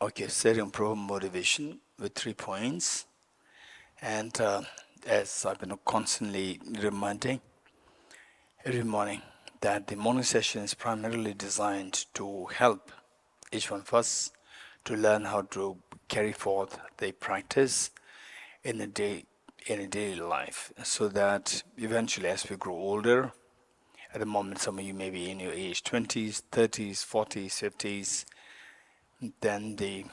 Okay, setting proper motivation with 3 points. And as I've been constantly reminding every morning, that the morning session is primarily designed to help each one of us to learn how to carry forth the practice in a day in a daily life, so that eventually, as we grow older, at the moment, some of you may be in your age 20s, 30s, 40s, 50s, then the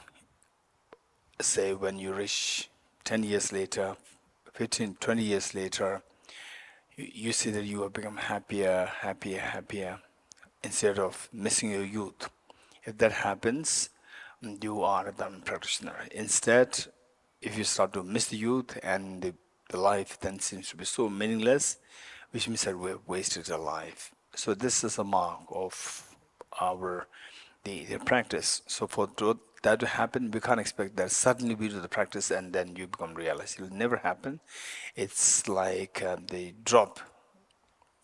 say when you reach 10 years later, 15, 20 years later, you see that you have become happier, happier, happier, instead of missing your youth. If that happens, you are a Dharma practitioner. Instead, if you start to miss the youth and the life then seems to be so meaningless, which means that we have wasted a life. So this is a mark of our the practice. So for that to happen, we can't expect that suddenly we do the practice and then you become realized. It will never happen. It's like the drop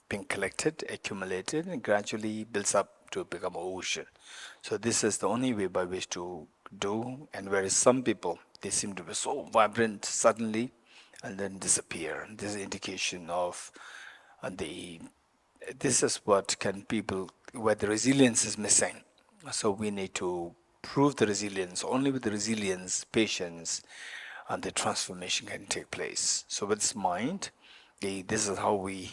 being collected, accumulated, and gradually builds up to become an ocean. So this is the only way by which to do. And whereas some people, they seem to be so vibrant suddenly and then disappear. This is an indication of the this is what can people where the resilience is missing. So we need to prove the resilience. Only with the resilience, patience, and the transformation can take place. So with this mind, this is how we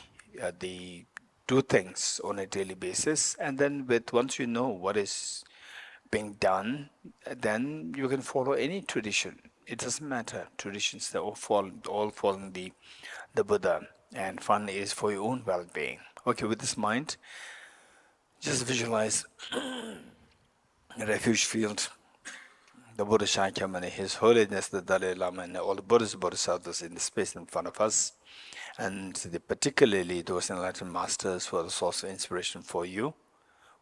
do things on a daily basis. And then with once you know what is being done, then you can follow any tradition. It doesn't matter. Traditions they all following the Buddha, and fun is for your own well-being. Okay, with this mind, just visualize a refuge field, the Buddha Shakyamuni, His Holiness the Dalai Lama, and all the Buddhas Bodhisattvas in the space in front of us, and particularly those enlightened masters who are the source of inspiration for you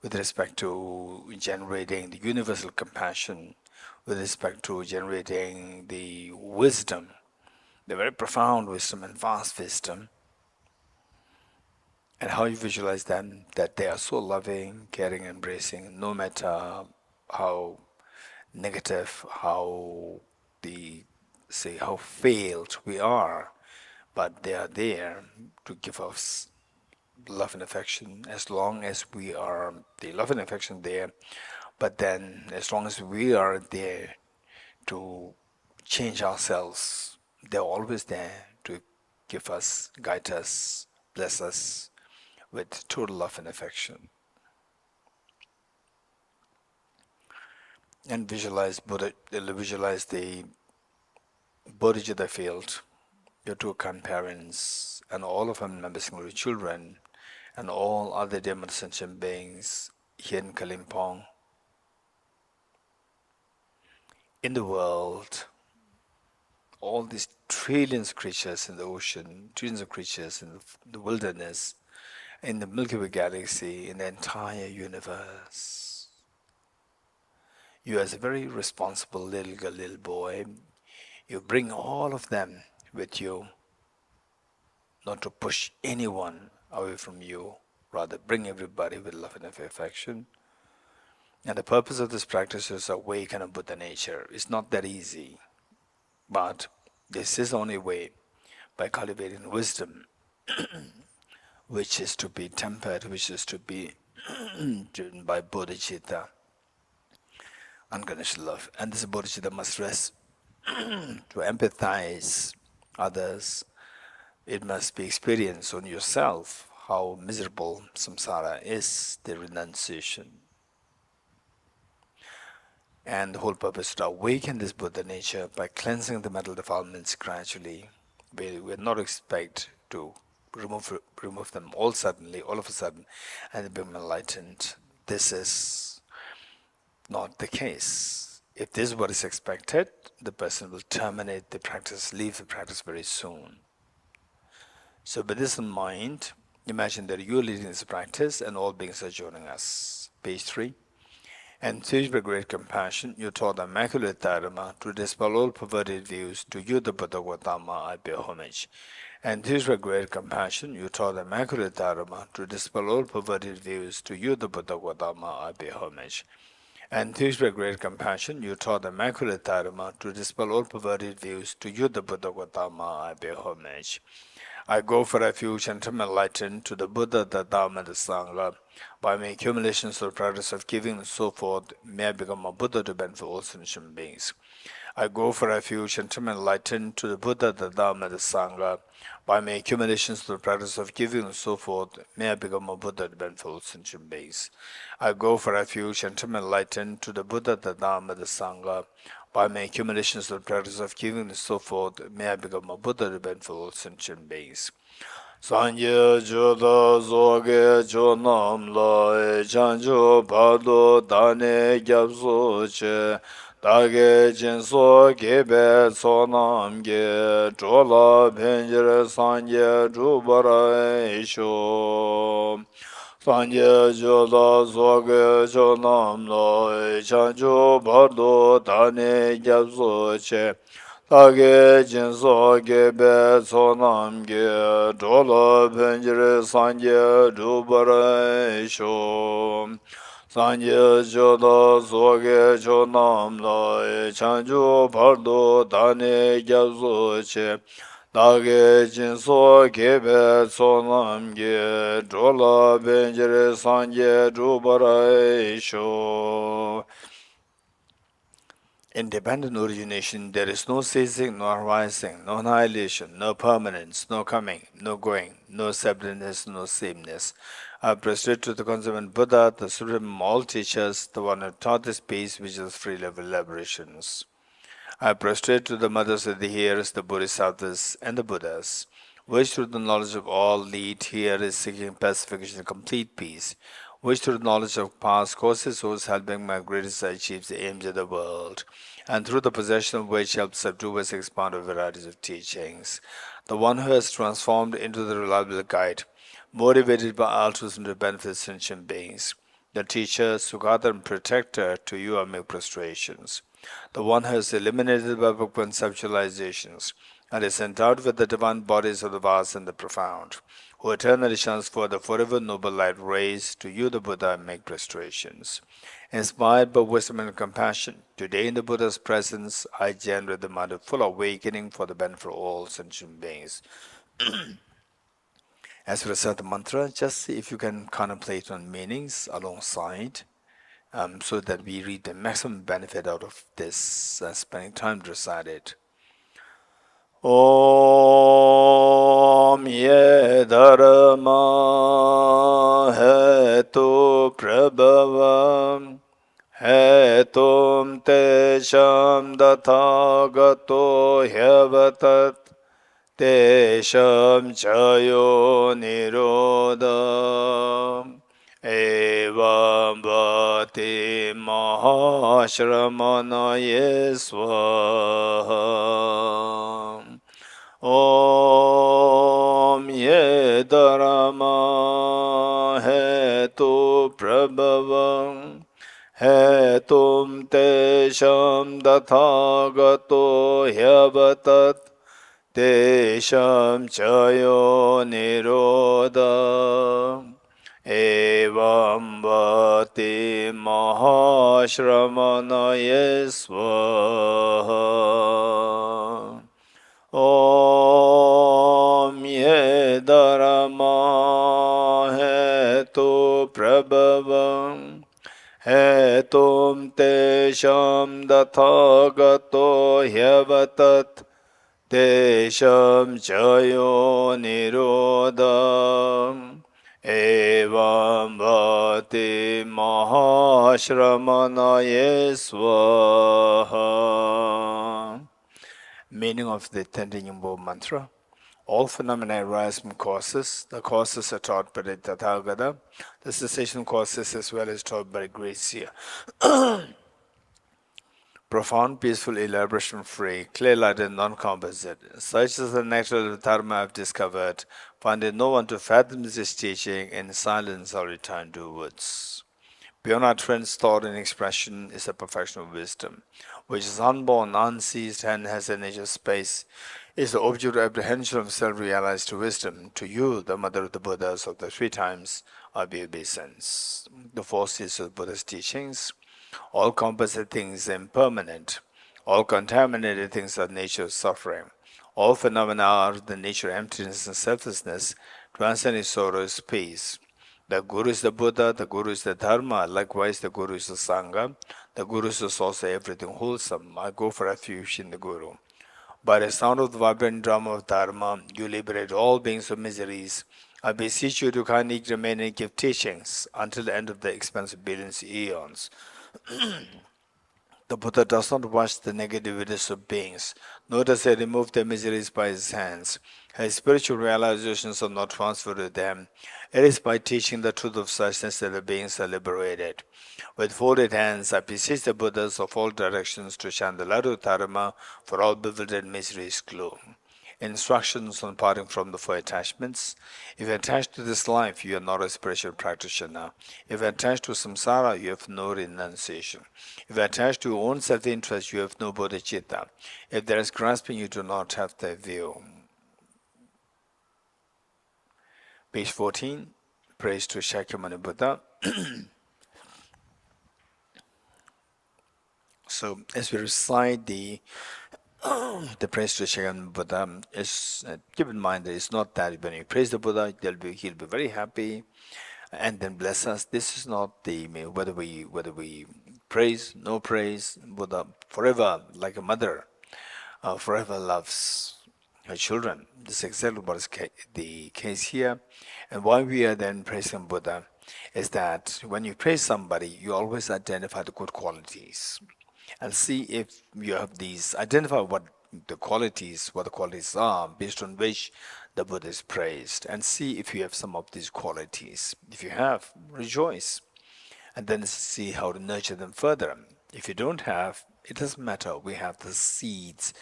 with respect to generating the universal compassion, with respect to generating the wisdom, the very profound wisdom and vast wisdom, and how you visualize them, that they are so loving, caring, embracing, no matter how negative, how how failed we are, but they are there to give us love and affection as long as we are the love and affection there, but then as long as we are there to change ourselves, they're always there to give us, guide us, bless us with total love and affection. And visualize the Bodhicitta field, your two grandparents, and all of them members, including children, and all other demon sentient beings here in Kalimpong, in the world, all these trillions of creatures in the ocean, trillions of creatures in the wilderness, in the Milky Way galaxy, in the entire universe. You as a very responsible little girl, little boy, you bring all of them with you, not to push anyone away from you, rather bring everybody with love and affection. And the purpose of this practice is to awaken a Buddha nature. It's not that easy, but this is the only way, by cultivating wisdom, which is to be tempered, which is to be driven by bodhicitta, unconditional love. And this bodhicitta must rest to empathize others. It must be experienced on yourself how miserable samsara is, the renunciation. And the whole purpose is to awaken this Buddha nature by cleansing the mental defilements gradually. We not expect to remove them all of a sudden, and become enlightened. This is not the case. If this is what is expected, the person will terminate the practice, leave the practice very soon. So with this in mind, imagine that you are leading this practice and all beings are joining us. Page 3. And seized by great compassion, you taught the Immaculate Dharma to dispel all perverted views. To you, the Buddha Gautama, I pay homage. And seized by great compassion, you taught the Immaculate Dharma to dispel all perverted views. To you, the Buddha Gautama, I pay homage. Enthused by great compassion, you taught the Immaculate Dharma to dispel all perverted views. To you, the Buddha Gautama, I pay homage. I go for refuge and am enlightened to the Buddha, the Dharma, the Sangha. By my accumulations or practice of giving and so forth, may I become a Buddha to benefit all sentient beings. I go for refuge and am enlightened to the Buddha, the Dharma, the Sangha. By my accumulations through the practice of giving and so forth, may I become a Buddha to benefit all sentient beings. I go for refuge and am enlightened to the Buddha, the Dharma, the Sangha. By my accumulations through the practice of giving and so forth, may I become a Buddha to benefit all sentient beings. Sanje jodo zoge jonam la chanjo pado dane gyabso che dage jinso gebe sonam ge chola penjere sanje jubara isho Sanje jodo zoge jonam la chanjo pado dane gyabso che Tage jinso gebe sonam ge dola penjere sanje dubara sho sanje joda zoge chonam la chanju pardo dane gyabzo che Tage jinso gebe sonam ge dola penjere sanje dubara sho Independent origination, there is no ceasing, no arising, no annihilation, no permanence, no coming, no going, no separateness, no sameness. I prostrate to the consummate Buddha, the supreme of all teachers, the one who taught this peace which is free of elaborations. I prostrate to the mothers of the hearers, the Bodhisattvas and the Buddhas, which through the knowledge of all lead here is seeking pacification and complete peace, which through the knowledge of past causes whose helping my greatest achieves the aims of the world, and through the possession of which helps subdue us expound a varieties of teachings. The one who has transformed into the reliable guide, motivated by altruism to benefit sentient beings. The teacher, Sugata and protector, to you I make prostrations. The one who has eliminated by conceptualizations and is endowed with the divine bodies of the vast and the profound, who eternally shines for the forever noble light rays, to you the Buddha make prostrations. Inspired by wisdom and compassion, today in the Buddha's presence, I generate the mind of full awakening for the benefit of all sentient beings. As we recite the mantra, just see if you can contemplate on meanings alongside, so that we read the maximum benefit out of this, spending time to recite it. Om ye dharma hetu prabhavam hetum tesham dathagato hyavatat tesham chayo nirodham evam bhati mahashramanaye swaha Om ye dharma hetu prabhavam hetum tesham dathagato hyavatat tesham chayo nirodham evam bhati mahashramanaye swaha Om ye dharma hetu prabhavam hetum tesham dathagato hyavatat tesham chayo nirodham evam bhati mahashramanaye swaha. Meaning of the Tending Yambo mantra. All phenomena arise from causes. The causes are taught by the Tathagata. The cessation causes as well as taught by the Great Seer. Profound, peaceful, elaboration-free, clear-lighted, non-composite. Such is the natural dharma I've discovered, finding no one to fathom this teaching, in silence I'll return to woods. Beyond utterance, thought, and expression is the perfection of wisdom, which is unborn, unceased, and has a nature space, is the object of apprehension of self-realized wisdom. To you, the mother of the Buddhas of the three times, I be obeisance. The four seals of Buddha's teachings. All composite things are impermanent. All contaminated things are nature suffering. All phenomena are the nature emptiness and selflessness. Transcending sorrow is peace. The Guru is the Buddha, the Guru is the Dharma, likewise the Guru is the Sangha. The Guru is also everything wholesome. I go for refuge in the Guru. By the sound of the vibrant drum of Dharma, you liberate all beings of miseries. I beseech you to kindly remain and give teachings until the end of the expansive billions eons. The Buddha does not watch the negativities of beings, nor does he remove their miseries by his hands. His spiritual realizations are not transferred to them. It is by teaching the truth of suchness that the beings are liberated. With folded hands, I beseech the Buddhas of all directions to chant the Ladu Dharma for all bewildered miseries gloom. Instructions on parting from the four attachments. If attached to this life, you are not a spiritual practitioner. If attached to samsara, you have no renunciation. If attached to your own self-interest, you have no bodhicitta. If there is grasping, you do not have the view. Page 14. Praise to Shakyamuni Buddha. So, as we recite the praise to Shakyamuni Buddha, keep in mind that it's not that when you praise the Buddha, he'll be very happy and then bless us. This is not the whether we praise, no praise. Buddha forever, like a mother, forever loves her children. This is exactly what is the case here. And why we are then praising Buddha is that when you praise somebody, you always identify the good qualities and see if you have these, identify what the qualities are based on which the Buddha is praised, and see if you have some of these qualities. If you have, rejoice, and then see how to nurture them further. If you don't have, it doesn't matter. We have the seeds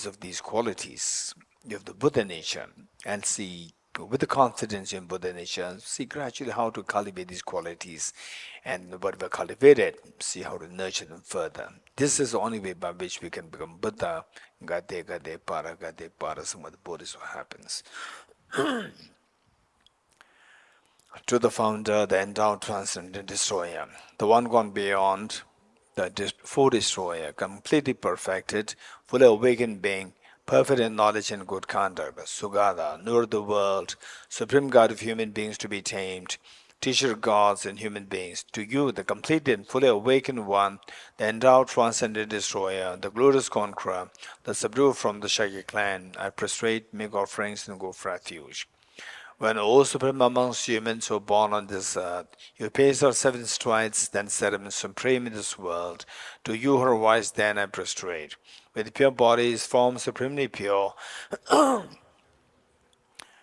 of these qualities. You have the Buddha nature, and see with the confidence in Buddha nature, see gradually how to cultivate these qualities, and whatever cultivated, see how to nurture them further. This is the only way by which we can become Buddha. Gade para, some of the Bodhisattva happens. To the founder, the endowed, transcendent destroyer, the one gone beyond, the full destroyer, completely perfected, fully awakened being, perfect in knowledge and good conduct, Sugata, Nur of the world, supreme God of human beings to be tamed, teacher of gods and human beings, to you, the complete and fully awakened one, the endowed, transcendent destroyer, the glorious conqueror, the subduer from the Shaggy clan, I prostrate, make offerings, and go for refuge. When all supreme amongst humans who are born on this earth, you pace our 7 strides, then set him supreme in this world. To you, her wise, then I prostrate. With pure bodies, form supremely pure,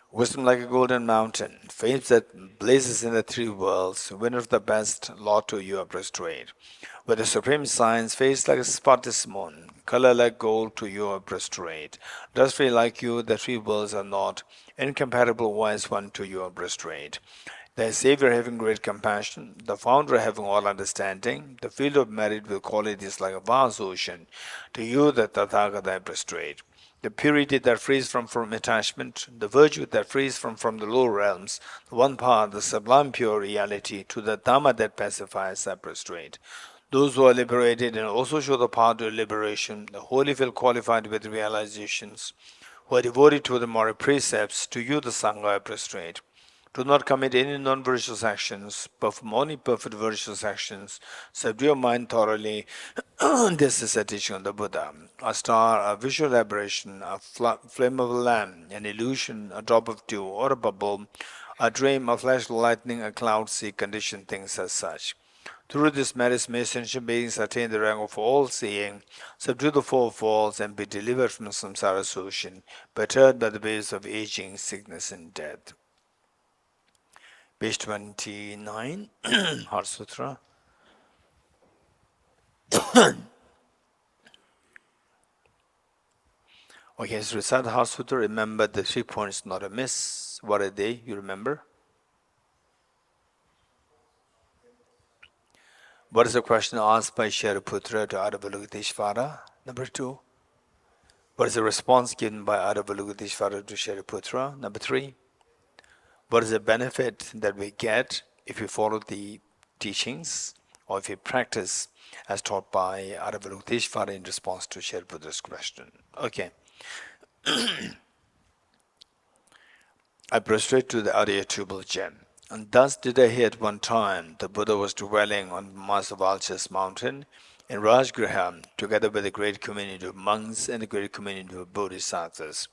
wisdom like a golden mountain, fame that blazes in the 3 worlds, winner of the best, Lord, to you I prostrate. With a supreme science, face like a spotless moon, color like gold, to you I prostrate. Dust free like you, the 3 worlds are not, incomparable wise one, to you I prostrate. The Savior having great compassion, the Founder having all understanding, the field of merit with qualities like a vast ocean, to you the Tathagata I prostrate. The purity that frees from attachment, the virtue that frees from the lower realms, the one path, the sublime pure reality, to the Dhamma that pacifies, I prostrate. Those who are liberated and also show the path to liberation, the wholly feel qualified with realizations, who are devoted to the moral precepts, to you the Sangha I prostrate. Do not commit any non-virtuous actions, perform only perfect virtuous actions, subdue your mind thoroughly. This is a teaching of the Buddha. A star, a visual aberration, a flame of a lamp, an illusion, a drop of dew, or a bubble, a dream, a flash of lightning, a cloud, see conditioned things as such. Through this merit may sentient beings attain the rank of all-seeing, subdue the 4 falls, and be delivered from samsara's ocean, perturbed by the waves of aging, sickness, and death. Page 29, Heart Sutra. Okay, so recite the Heart Sutra. Remember the 3 points not amiss. What are they? You remember? What is the question asked by Shariputra to Avalokiteshvara? Number 2. What is the response given by Avalokiteshvara to Shariputra? Number 3. What is the benefit that we get if we follow the teachings or if he practiced as taught by Avalokiteshvara in response to Shariputra's question. Okay. I prostrate to the Aryatubal gem. And thus did I hear at one time the Buddha was dwelling on Masavalchas mountain in Rajgriha, together with a great community of monks and a great community of bodhisattvas.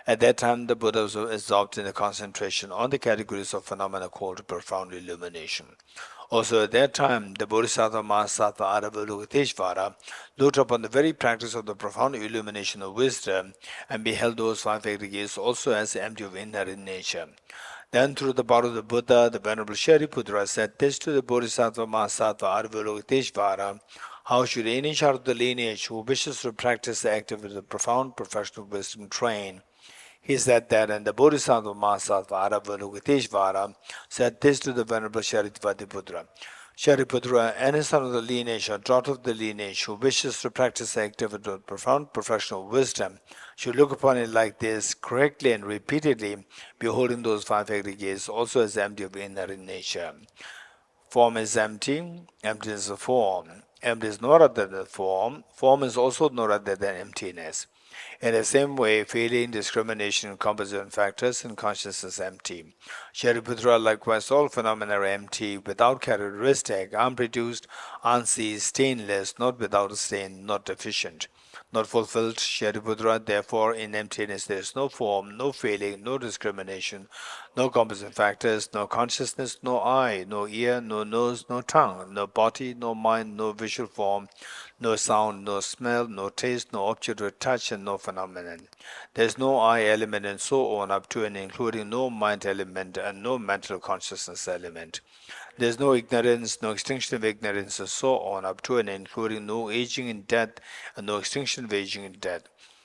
At that time, the Buddha was absorbed in the concentration on the categories of phenomena called profound illumination. Also at that time, the Bodhisattva Mahasattva Avalokiteshvara looked upon the very practice of the profound illumination of wisdom and beheld those five aggregates also as empty of inherent nature. Then, through the power of the Buddha, the Venerable Shariputra said this to the Bodhisattva Mahasattva Avalokiteshvara: how should any child of the lineage who wishes to practice the activity of the profound professional wisdom train? He said that, and the Bodhisattva Mahasattva Avalokiteshvara said this to the Venerable Shariputra: Shariputra, any son of the lineage or daughter of the lineage who wishes to practice the activity of profound professional wisdom should look upon it like this, correctly and repeatedly, beholding those five aggregates also as empty of inherent nature. Form is empty, emptiness of form. Empty is no other than form, form is also no other than emptiness. In the same way, feeling, discrimination, composite factors, and consciousness empty. Shariputra, likewise, all phenomena are empty, without characteristic, unproduced, unceased, stainless, not without a stain, not deficient, not fulfilled. Shariputra, therefore, in emptiness there is no form, no feeling, no discrimination, no composite factors, no consciousness, no eye, no ear, no nose, no tongue, no body, no mind, no visual form, no sound, no smell, no taste, no object of touch, and no phenomenon. There is no I element and so on up to and including no mind element and no mental consciousness element. There is no ignorance, no extinction of ignorance, and so on up to and including no aging and death and no extinction of aging and death.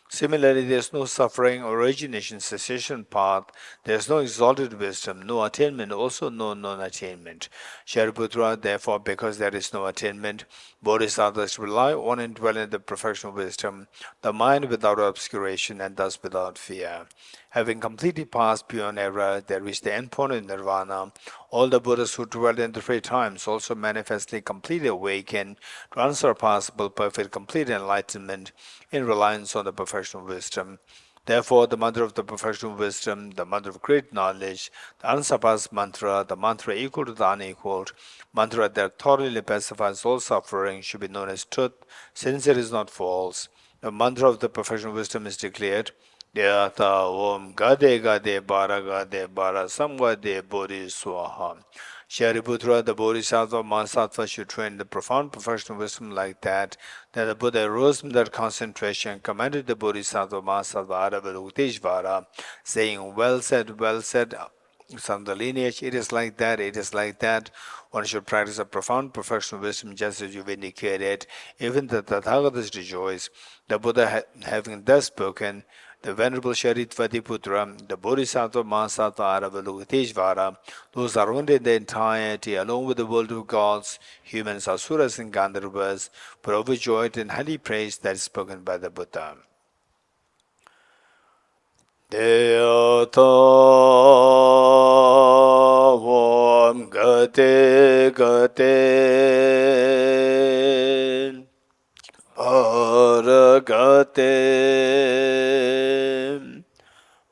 Similarly, there is no suffering, origination, cessation path. There is no exalted wisdom, no attainment, also no non-attainment. Shariputra, therefore, because there is no attainment, Bodhisattvas rely on and dwell in the perfection of wisdom, the mind without obscuration and thus without fear. Having completely passed beyond error, they reach the endpoint of nirvana. All the Buddhas who dwell in the three times also manifestly completely awaken to unsurpassable, perfect, complete enlightenment in reliance on the perfection of wisdom. Therefore, the mother of the perfection of wisdom, the mother of great knowledge, the unsurpassed mantra, the mantra equal to the unequaled, mantra that thoroughly pacifies all suffering, should be known as truth, since it is not false. The mantra of the perfection of wisdom is declared: Yata Om Gade Gade Bara Samgade Bodhi Swaha. Shariputra, the Bodhisattva Mahasattva, should train the profound professional wisdom like that the Buddha arose from that concentration and commanded the Bodhisattva Mahasattva Avalokiteshvara, saying, well said, son of the lineage, it is like that, it is like that. One should practice a profound professional wisdom just as you've indicated. Even the Tathagatas rejoice. The Buddha having thus spoken, the Venerable Shariputra, the Bodhisattva Mahasattva Avalokiteshvara, those around in the entirety, along with the world of gods, humans, asuras, and Gandharvas, were overjoyed and highly praised that is spoken by the Buddha. Deyata Om Gate Gate Paragate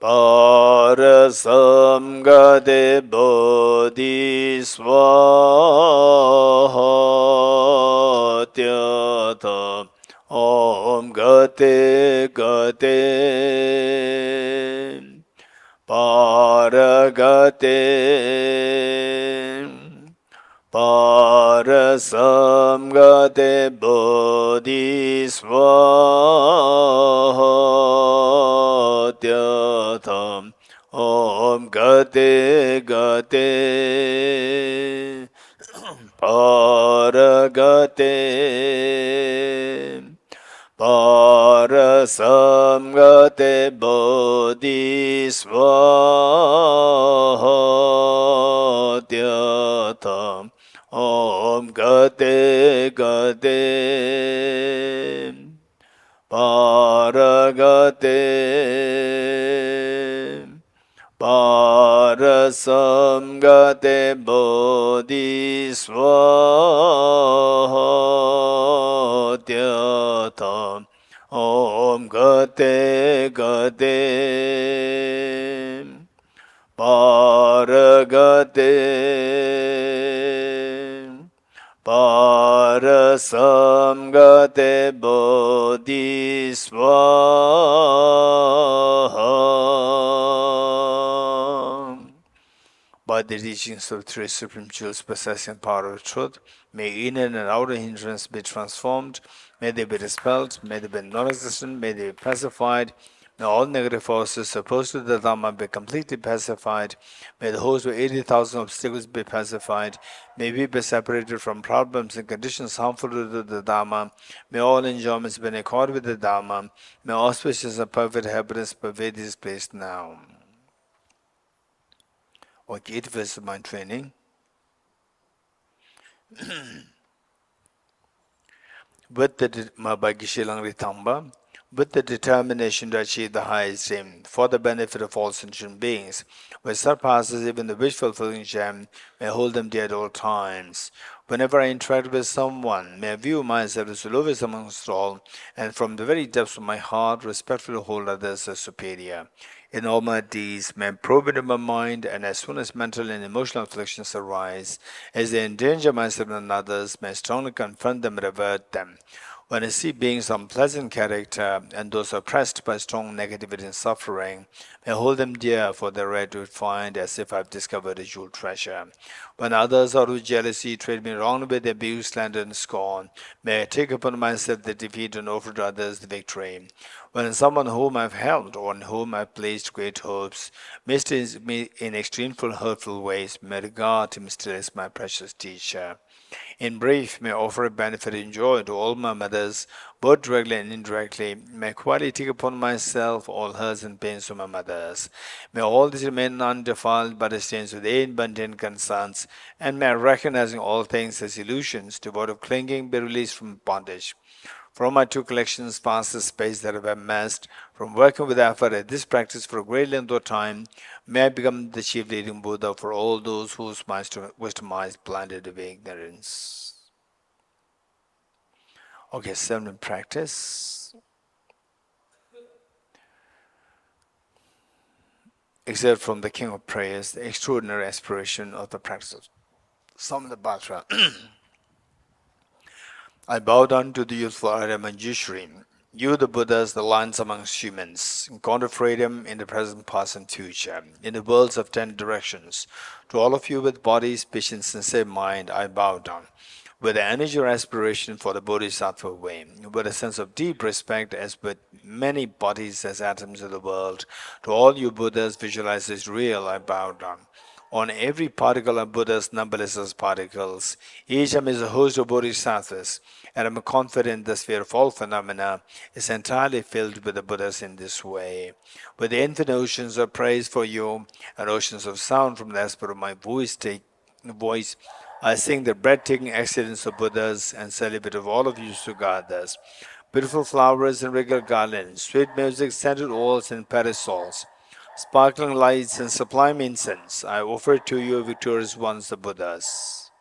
Parasamgade Bodhi Swahatyata Om Gate Gate Paragate Parasamgate Bodhi Swahatyata Om Gate Gate Paragate Parasamgate Bodhi Swahatyata Om Gate Gate Paragate Parasamgate Bodhi Swahatyata Tam Om Gate Gate Paragate Parasamgate Bodhiswaha. By the teachings of three supreme jewels possessing power of truth, may inner and outer hindrance be transformed, may they be dispelled, may they be non-existent, may they be pacified, may all negative forces opposed to the Dhamma be completely pacified, may the host of 80,000 obstacles be pacified, may we be separated from problems and conditions harmful to the Dhamma, may all enjoyments be in accord with the Dhamma, may auspicious and perfect happiness pervade this place now. Okay, 8 verses of mind training. By Geshe Tamba, with the determination to achieve the highest aim for the benefit of all sentient beings, which surpasses even the wish-fulfilling gem, may hold them dear at all times. Whenever I interact with someone, may I view myself as the lowest amongst all, and from the very depths of my heart, respectfully hold others as superior. In all my deeds, may I probe into my mind, and as soon as mental and emotional afflictions arise, as they endanger myself and others, may I strongly confront them and avert them. When I see beings of unpleasant character and those oppressed by strong negativity and suffering, may I hold them dear for their right to find as if I've discovered a jewel treasure. When others out of jealousy treat me wrongly with abuse, slander, and scorn, may I take upon myself the defeat and offer to others the victory. When someone whom I've helped or on whom I've placed great hopes mistreats me in extreme hurtful ways, may I regard him still as my precious teacher. In brief, may I offer a benefit and joy to all my mothers, both directly and indirectly. May I quietly take upon myself all hurts and pains of my mothers. May all these remain undefiled by the stains of the abundant concerns, and may I, recognizing all things as illusions, devoid of clinging, be released from bondage. From my two collections, past the space that I've amassed, from working with effort at this practice for a great length of time, may I become the chief leading Buddha for all those whose wisdom eyes blinded with ignorance. Okay, 7 practice. Excerpt from the King of Prayers, the extraordinary aspiration of the practice of Samantabhadra. I bow down to the youthful Arya Manjushri, you the Buddhas, the lions amongst humans, encounter freedom in the present, past, and future, in the worlds of 10 directions. To all of you with body, speech, and sincere mind, I bow down. With the energy or aspiration for the Bodhisattva way, with a sense of deep respect as with many bodies as atoms of the world, to all you Buddhas visualized as real, I bow down. On every particle of Buddha's numberless as particles, each of them is a host of bodhisattvas, and I'm confident the sphere of all phenomena is entirely filled with the Buddhas in this way. With the infinite oceans of praise for you and oceans of sound from the aspect of my voice, I sing the breathtaking excellence of Buddhas and celebrate of all of you Sugathas. Beautiful flowers and regal garlands, sweet music, scented oils and parasols, sparkling lights and sublime incense, I offer to you victorious ones, the Buddhas.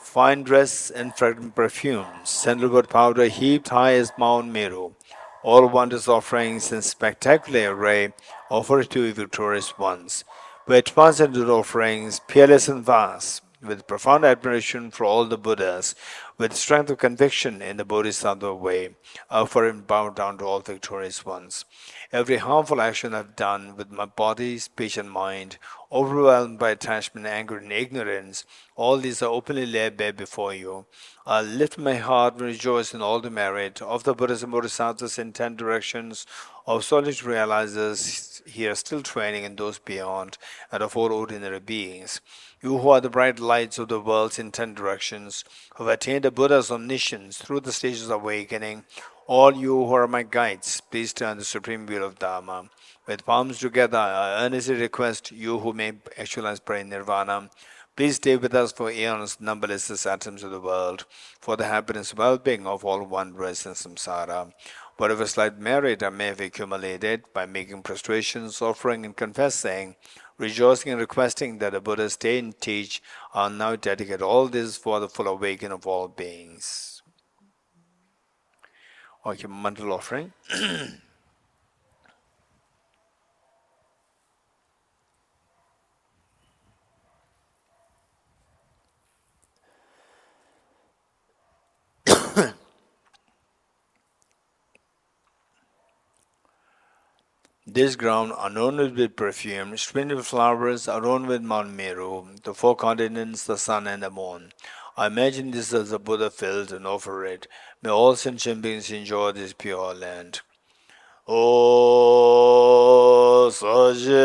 Fine dress and fragrant perfumes, sandalwood powder heaped high as Mount Meru, all wondrous offerings in spectacular array, offered to you victorious ones. With transcendent offerings, peerless and vast, with profound admiration for all the Buddhas, with strength of conviction in the Bodhisattva way, offer and bow down to all victorious ones. Every harmful action I've done with my body, speech, and mind, overwhelmed by attachment, anger, and ignorance, all these are openly laid bare before you. I lift my heart and rejoice in all the merit of the Buddhas and Bodhisattvas in 10 directions, of solitary realizers here still training and those beyond, and of all ordinary beings. You who are the bright lights of the worlds in 10 directions, who have attained the Buddha's omniscience through the stages of awakening, all you who are my guides, please turn the supreme wheel of Dharma. With palms together, I earnestly request you who may actualize prayer nirvana, please stay with us for eons, numberless as atoms of the world, for the happiness and well-being of all wanderers in samsara. Whatever slight merit I may have accumulated by making prostrations, offering, and confessing, rejoicing and requesting that the Buddha stay and teach, I now dedicate all this for the full awakening of all beings. Okay, mental offering. This ground, adorned with perfume, strewn with flowers, adorned with Mount Meru, the four continents, the sun, and the moon. I imagine this as a Buddha field and offer it. May all sentient beings enjoy this pure land. O Sajibage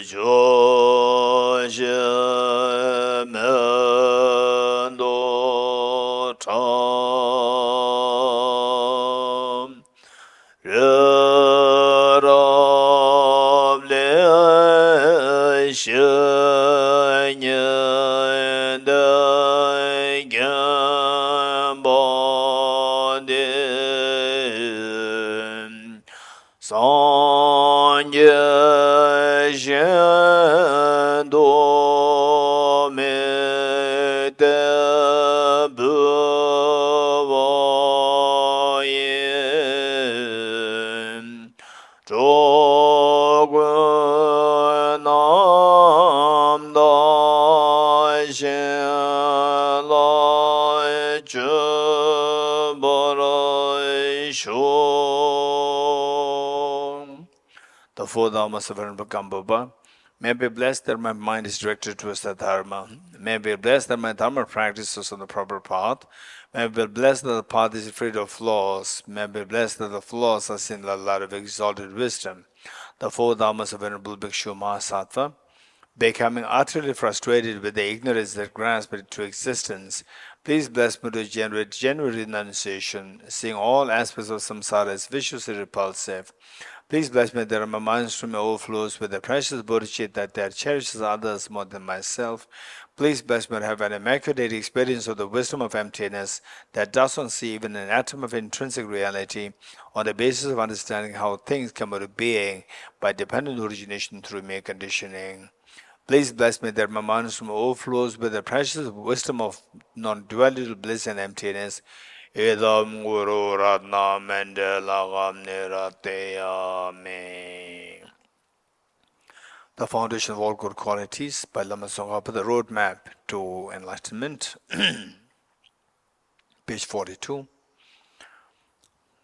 Joshe Mendo Tam Ram Le Shenyen De Gambon Sanye Shen Do Me Te Bu Wo Yin Zhou Gun Nam Da Shen Lai Zhi Bo Rai Shu. The four dharmas of Venerable Gambaba. May I be blessed that my mind is directed towards the dharma. May I be blessed that my dharma practice is on the proper path. May I be blessed that the path is free of flaws. May I be blessed that the flaws are seen in the light of exalted wisdom. The four dharmas of Venerable Bhikshu Mahasattva. Becoming utterly frustrated with the ignorance that grasps into existence, please bless me to generate genuine renunciation, seeing all aspects of samsara as viciously repulsive. Please bless me that my mind stream overflows with the precious bodhicitta that cherishes others more than myself. Please bless me to have an immaculate experience of the wisdom of emptiness that does not see even an atom of intrinsic reality on the basis of understanding how things come into being by dependent origination through mere conditioning. Please bless me that my mind stream overflows with the precious wisdom of non-duality, bliss, and emptiness. Idam Guru Ratna Mandalagam Nirateyame. The foundation of all good qualities by Lama Tsongkhapa, the roadmap to enlightenment, page 42.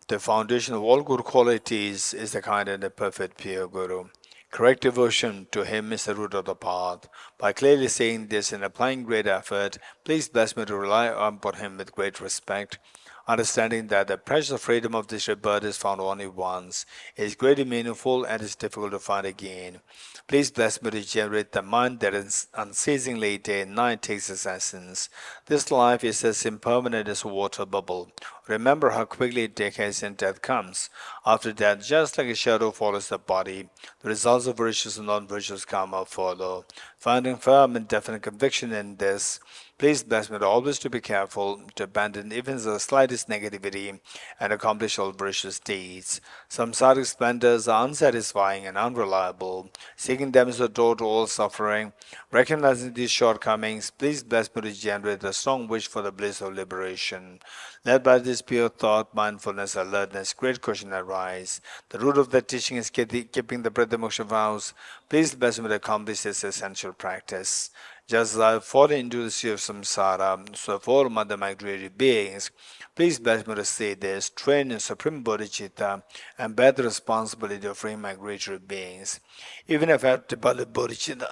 The foundation of all good qualities is the kind and the perfect pure Guru. Correct devotion to him is the root of the path. By clearly saying this and applying great effort, please bless me to rely upon him with great respect, understanding that the precious freedom of this rebirth is found only once, is greatly meaningful, and is difficult to find again. Please bless me to generate the mind that unceasingly day and night takes its essence. This life is as impermanent as a water bubble. Remember how quickly it decays and death comes. After death, just like a shadow follows the body, the results of virtuous and non-virtuous karma follow. Finding firm and definite conviction in this, please bless me to always to be careful, to abandon even the slightest negativity, and accomplish all virtuous deeds. Samsaric splendors are unsatisfying and unreliable. Seeking them is the door to all suffering. Recognizing these shortcomings, please bless me to generate a strong wish for the bliss of liberation. Led by this pure thought, mindfulness, alertness, great question arise. The root of the teaching is keeping the Pratimoksha vows. Please bless me to accomplish this essential practice. Just as I have fallen into the sea of samsara, so have all other migratory beings. Please bless me to say this, train in supreme bodhicitta, and bear the responsibility of freeing migratory beings. Even if I have developed bodhicitta,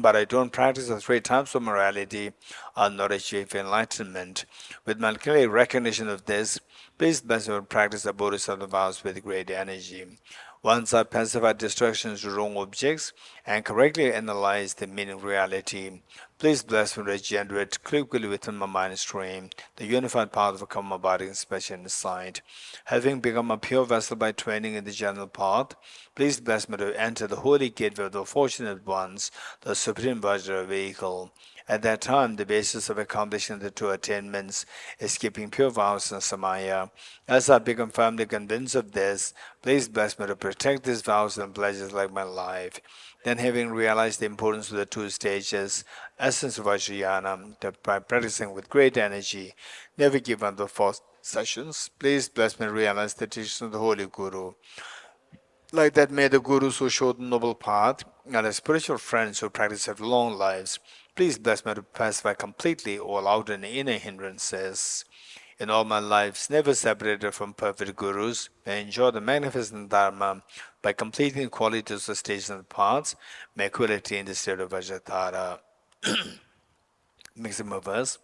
but I don't practice the three types of morality, I'll not achieve enlightenment. With my clear recognition of this, please bless me to practice the Bodhisattva vows with great energy. Once I pacify distractions to wrong objects and correctly analyze the meaning of reality, please bless me to generate quickly within my mind stream the unified path of karma body inspection insight. Having become a pure vessel by training in the general path, please bless me to enter the holy gateway of the fortunate ones, the supreme Vajra vehicle. At that time, the basis of accomplishing the two attainments is keeping pure vows and samaya. As I become firmly convinced of this, please bless me to protect these vows and pledges like my life. Then, having realized the importance of the two stages, essence of Vajrayana, by practicing with great energy, never give up the 4 sessions. Please bless me and realize the teachings of the Holy Guru. Like that, may the Gurus who showed the noble path and the spiritual friends who practice have long lives, please bless me to pacify completely all outer and inner hindrances. In all my lives, never separated from perfect Gurus, may enjoy the magnificent Dharma by completing the qualities of stages and paths, may equality in the state of Vajratara. Maximum verse.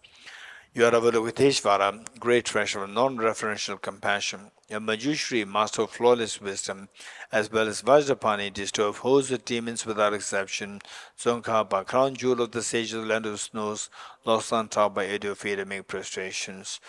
You are Avalokiteshvara, great treasure of non-referential compassion, a Manjushri, master of flawless wisdom, as well as Vajrapani, destroyer of hosts of demons without exception, Tsongkhapa, crown jewel of the sages of the land of snows, lost on top by 8 of feet and make prostrations.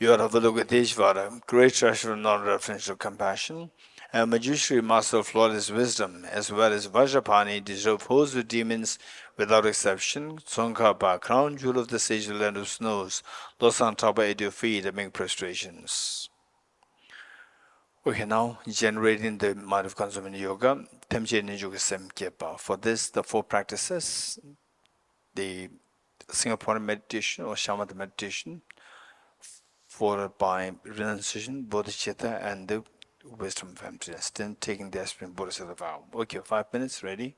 You are Avalokiteshvara, great treasure of non-referential compassion, and Manjushri, master of flawless wisdom, as well as Vajrapani, deserve hosts of demons without exception, Tsongkhapa, crown jewel of the sage of the land of snows, lost on top by 8 feet and make prostrations. Okay, now generating the mind of consuming yoga, Temje Ninjuga Sem Kyepa. For this, the 4 practices, the single point meditation or shamatha meditation, followed by renunciation, bodhicitta, and the wisdom of emptiness. Then taking the aspirin bodhisattva vow. Okay, 5 minutes, ready?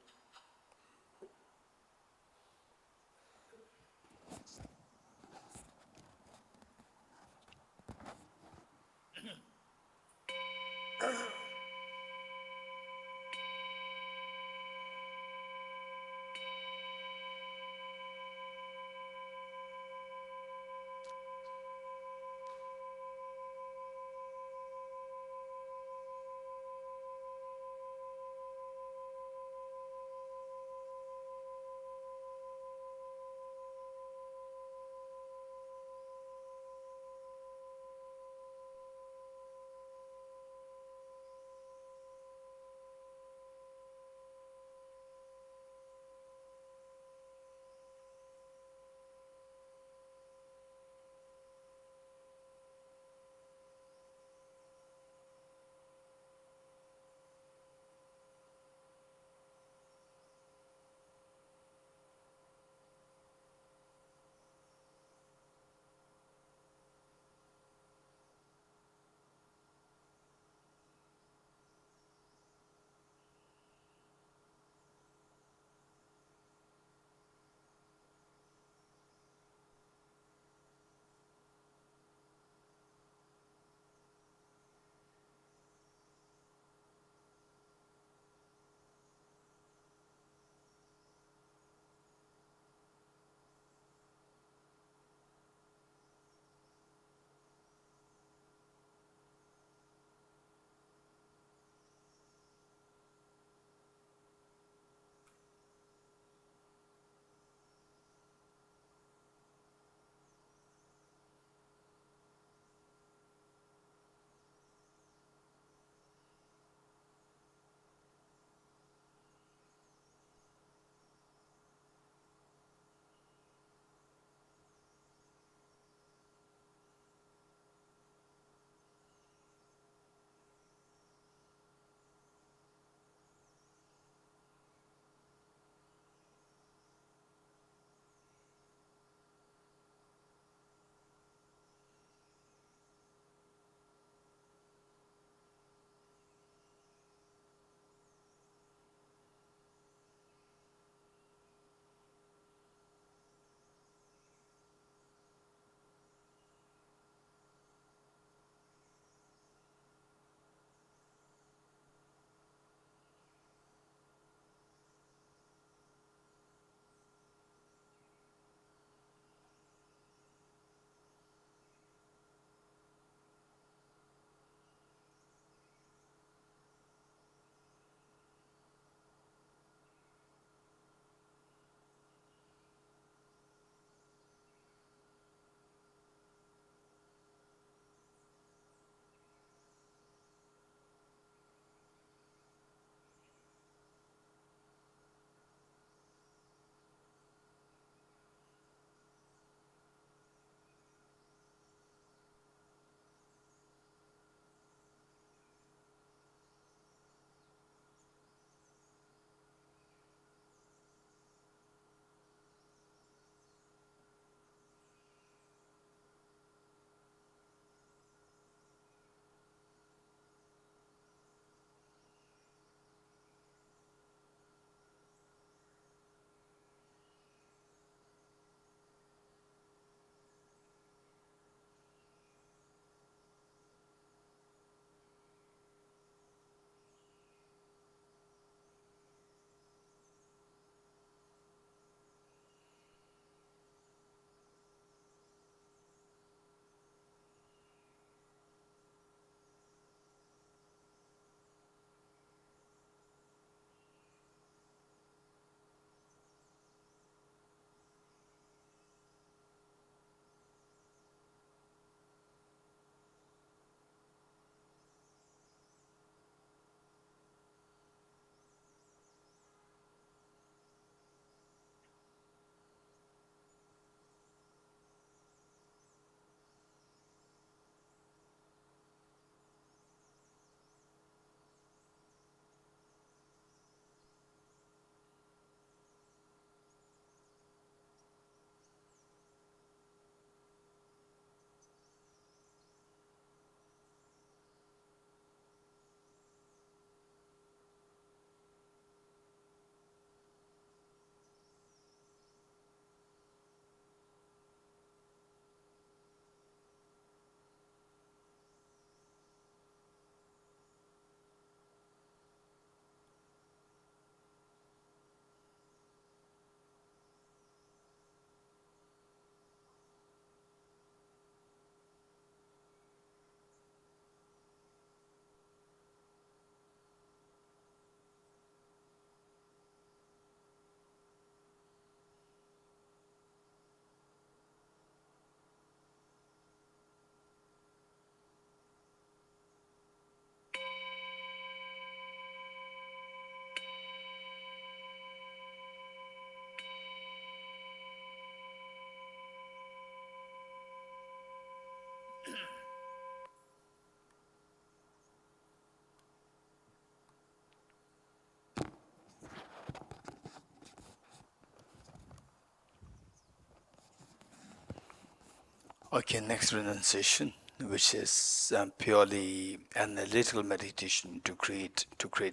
Okay, next renunciation, which is purely analytical meditation to create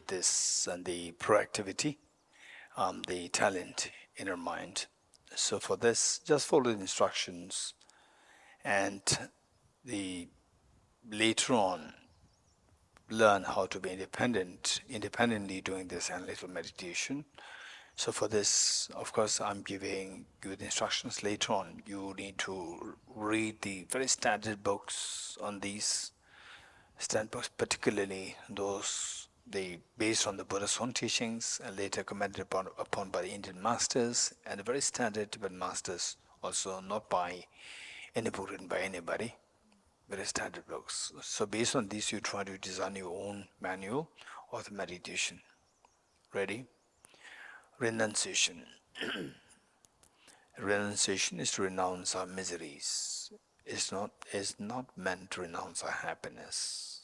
this and the proactivity, the talent in our mind. So for this, just follow the instructions, and the later on learn how to be independently doing this analytical meditation. So for this, of course, I'm giving you the instructions later on. You need to read the very standard books on these standard books, particularly those based on the Buddha's own teachings and later commented upon by the Indian masters and the very standard Tibetan masters, also not by any book written by anybody, very standard books. So based on these, you try to design your own manual of the meditation. Ready? Renunciation. Renunciation is to renounce our miseries. Is not meant to renounce our happiness.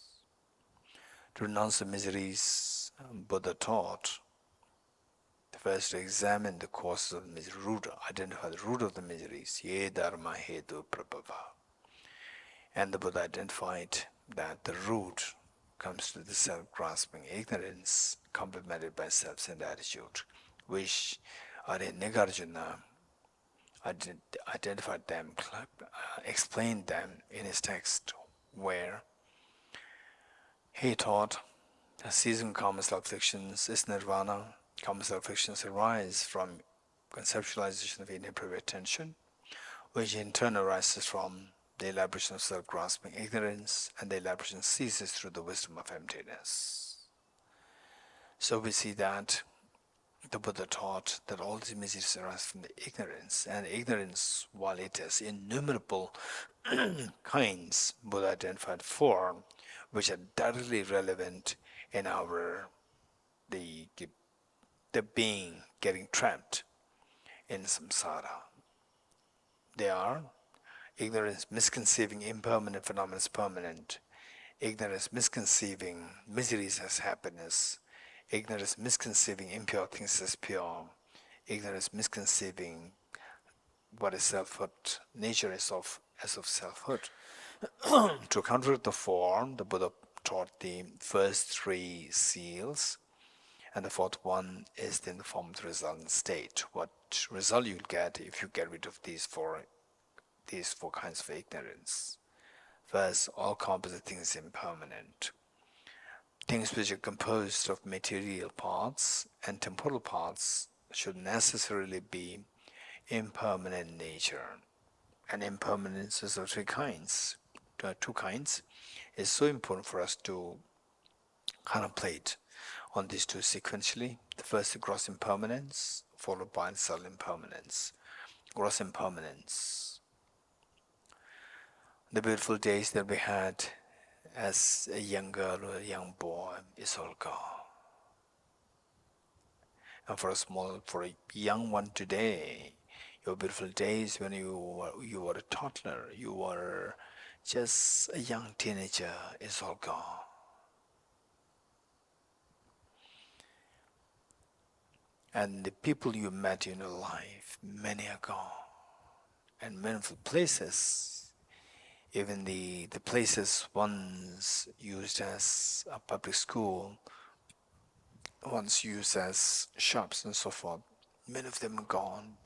To renounce the miseries, Buddha taught first to examine the causes of the misery, identify the root of the miseries, ye dharma hetu prabhava. And the Buddha identified that the root comes to the self-grasping ignorance complemented by self-centered attitude, which Nagarjuna identified them, explained them in his text, where he taught that ceasing karma afflictions is nirvana. Karma afflictions arise from conceptualization of inappropriate attention, which in turn arises from the elaboration of self-grasping ignorance, and the elaboration ceases through the wisdom of emptiness. So we see that the Buddha taught that all these miseries arise from the ignorance, and ignorance, while it has innumerable kinds, Buddha identified four, which are directly relevant in our the being getting trapped in samsara. They are ignorance, misconceiving impermanent phenomena as permanent, ignorance, misconceiving miseries as happiness, ignorance, misconceiving impure things as pure, ignorance, misconceiving what is selfhood, nature is as of selfhood. To counteract the form, the Buddha taught the first three seals, and the fourth one is in the form of the resultant state. What result you'll get if you get rid of these four kinds of ignorance. First, all composite things impermanent. Things which are composed of material parts and temporal parts should necessarily be impermanent in nature. And impermanence is of three kinds. Two kinds. It's so important for us to contemplate on these two sequentially. The first is gross impermanence, followed by subtle impermanence. Gross impermanence. The beautiful days that we had as a young girl or a young boy is all gone. And for a young one today, your beautiful days when you were a toddler, you were just a young teenager, is all gone. And the people you met in your life, many are gone. And many of the places, even the places once used as a public school, once used as shops and so forth, many of them are gone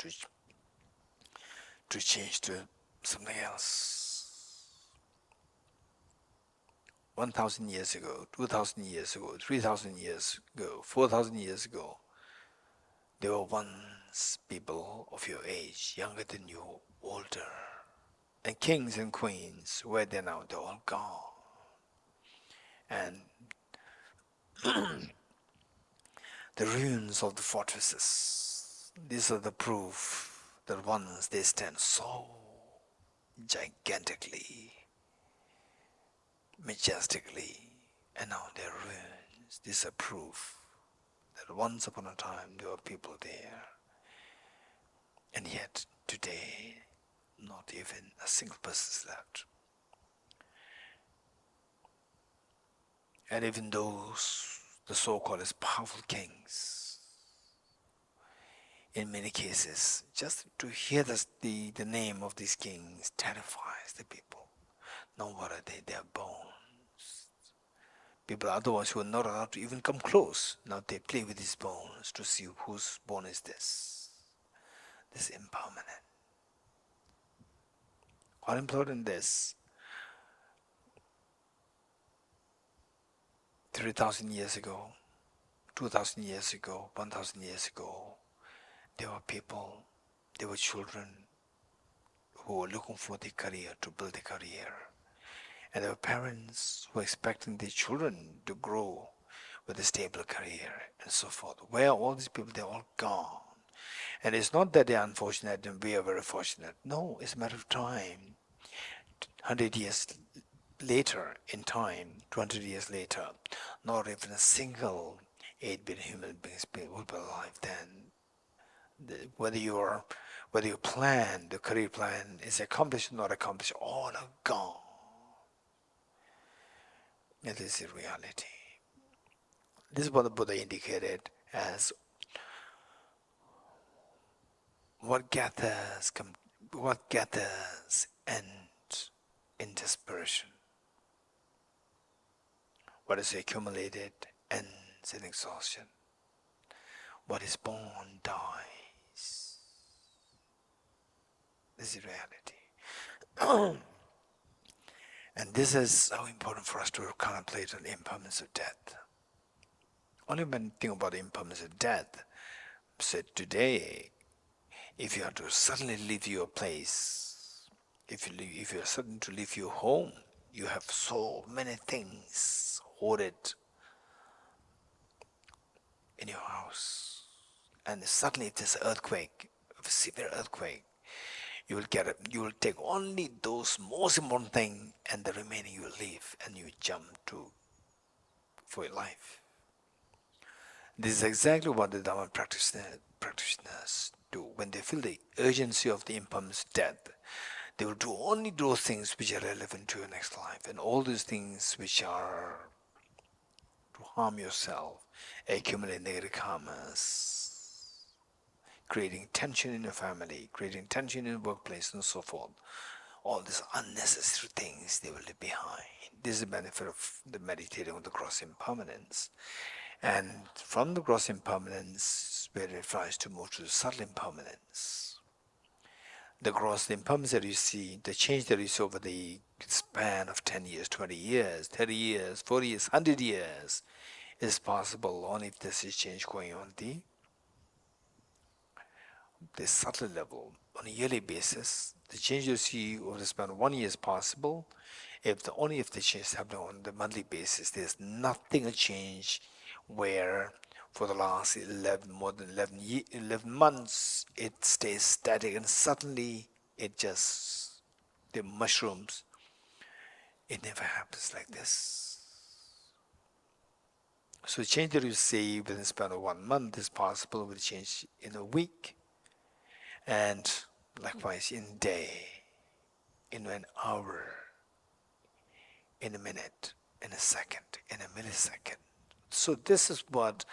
to change to something else. 1,000 years ago, 2,000 years ago, 3,000 years ago, 4,000 years ago, there were once people of your age, younger than you, older. And kings and queens, where they're now, they're all gone. And the ruins of the fortresses, these are the proof that once they stand so gigantically, majestically, and now they're ruins. These are proof that once upon a time there were people there. And yet, today, not even a single person is left. And even those, the so-called as powerful kings, in many cases, just to hear the name of these kings terrifies the people. Now what are they? They are bones. People otherwise who are not allowed to even come close, now they play with these bones to see whose bone is this. This impermanent. All important this. 3,000 years ago, 2,000 years ago, 1,000 years ago, there were people, there were children who were looking for the career, to build a career. And there were parents who were expecting their children to grow with a stable career and so forth. Where are all these people? They're all gone. And it's not that they're unfortunate and we are very fortunate. No, it's a matter of time. 100 years later in time, 200 years later, not even a single 8 billion human beings will be alive then. Whether you plan, the career plan is accomplished or not accomplished, all are gone. It is a reality. This is what the Buddha indicated as what gathers ends in dispersion. What is accumulated ends in exhaustion. What is born dies. This is reality. And this is so important for us to contemplate on the impermanence of death. Only when think about the impermanence of death, said today, if you are to suddenly leave your place, if you are sudden to leave your home, you have so many things hoarded in your house. And suddenly if there's an earthquake, a severe earthquake, you will take only those most important things and the remaining you will leave and you jump to for your life. This is exactly what the Dharma practitioners do. When they feel the urgency of the impermanence of death, they will do only those things which are relevant to your next life, and all those things which are to harm yourself, accumulate negative karmas, creating tension in your family, creating tension in the workplace, and so forth. All these unnecessary things they will leave behind. This is the benefit of the meditating on the gross impermanence. And from the gross impermanence, Spirit tries to move to the subtle impermanence. The gross impermanence that you see, the change that you see over the span of 10 years, 20 years, 30 years, 40 years, 100 years, is possible only if there's a change going on the subtle level. On a yearly basis, the change you see over the span of 1 year is possible. Only if the change is happening on the monthly basis, there's nothing a change where for the last 11 months it stays static and suddenly the mushrooms. It never happens like this. So change that you see within the span of 1 month is possible with change in a week, and likewise in a day, in an hour, in a minute, in a second, in a millisecond. So this is what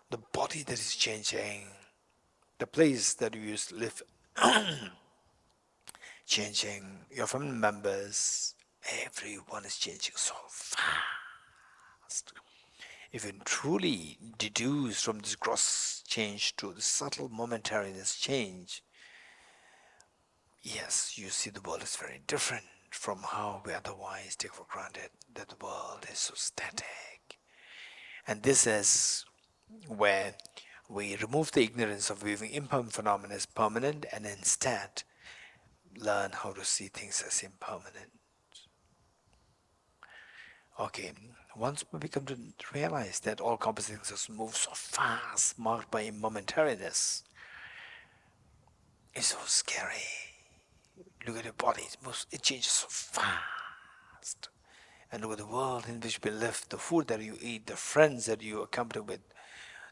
the body that is changing, the place that you used to live, changing, your family members, everyone is changing so fast. If you truly deduce from this gross change to the subtle momentariness change, yes, you see the world is very different from how we otherwise take for granted that the world is so static. And this is where we remove the ignorance of viewing impermanent phenomena as permanent and instead learn how to see things as impermanent. Okay, once we become to realize that all composite things move so fast, marked by momentariness, it's so scary. Look at your body, it changes so fast. And look at the world in which we live, the food that you eat, the friends that you accompany with,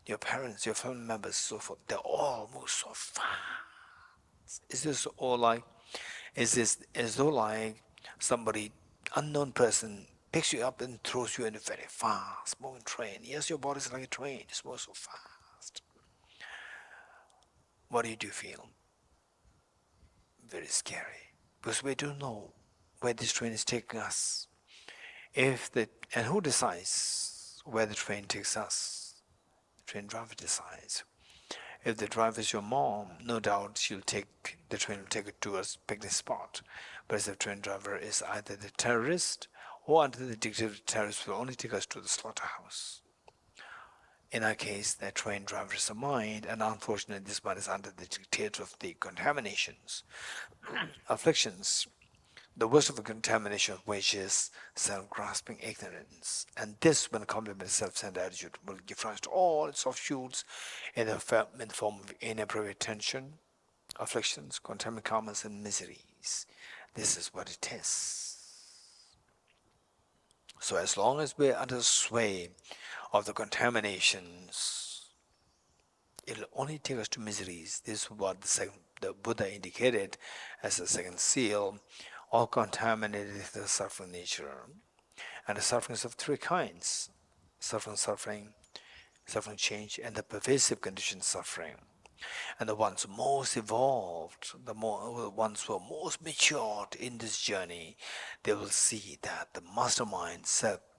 your parents, your family members, so forth, they all move so fast. Is this as though like somebody, unknown person, picks you up and throws you in a very fast moving train? Yes, your body is like a train, it moves so fast. what do you feel? Very scary. Because we don't know where this train is taking us. And who decides where the train takes us? The train driver decides. If the driver is your mom, no doubt the train will take it to a picnic spot. But if the train driver is either the terrorist or under the dictate of the terrorist, will only take us to the slaughterhouse. In our case, that train driver is a mind, and unfortunately, this mind is under the dictate of the contaminations, afflictions, the worst of the contamination of which is self-grasping ignorance. And this, when accompanied by self-centered attitude, will give rise to all its offshoots in the form of inappropriate tension, afflictions, contaminant karmas, and miseries. This is what it is. So as long as we're under the sway of the contaminations, it'll only take us to miseries. This is what the Buddha indicated as the second seal. All contaminated is the suffering nature. And the suffering is of three kinds: suffering, change, and the pervasive condition suffering. And the ones most evolved, the ones who are most matured in this journey, they will see that the mastermind,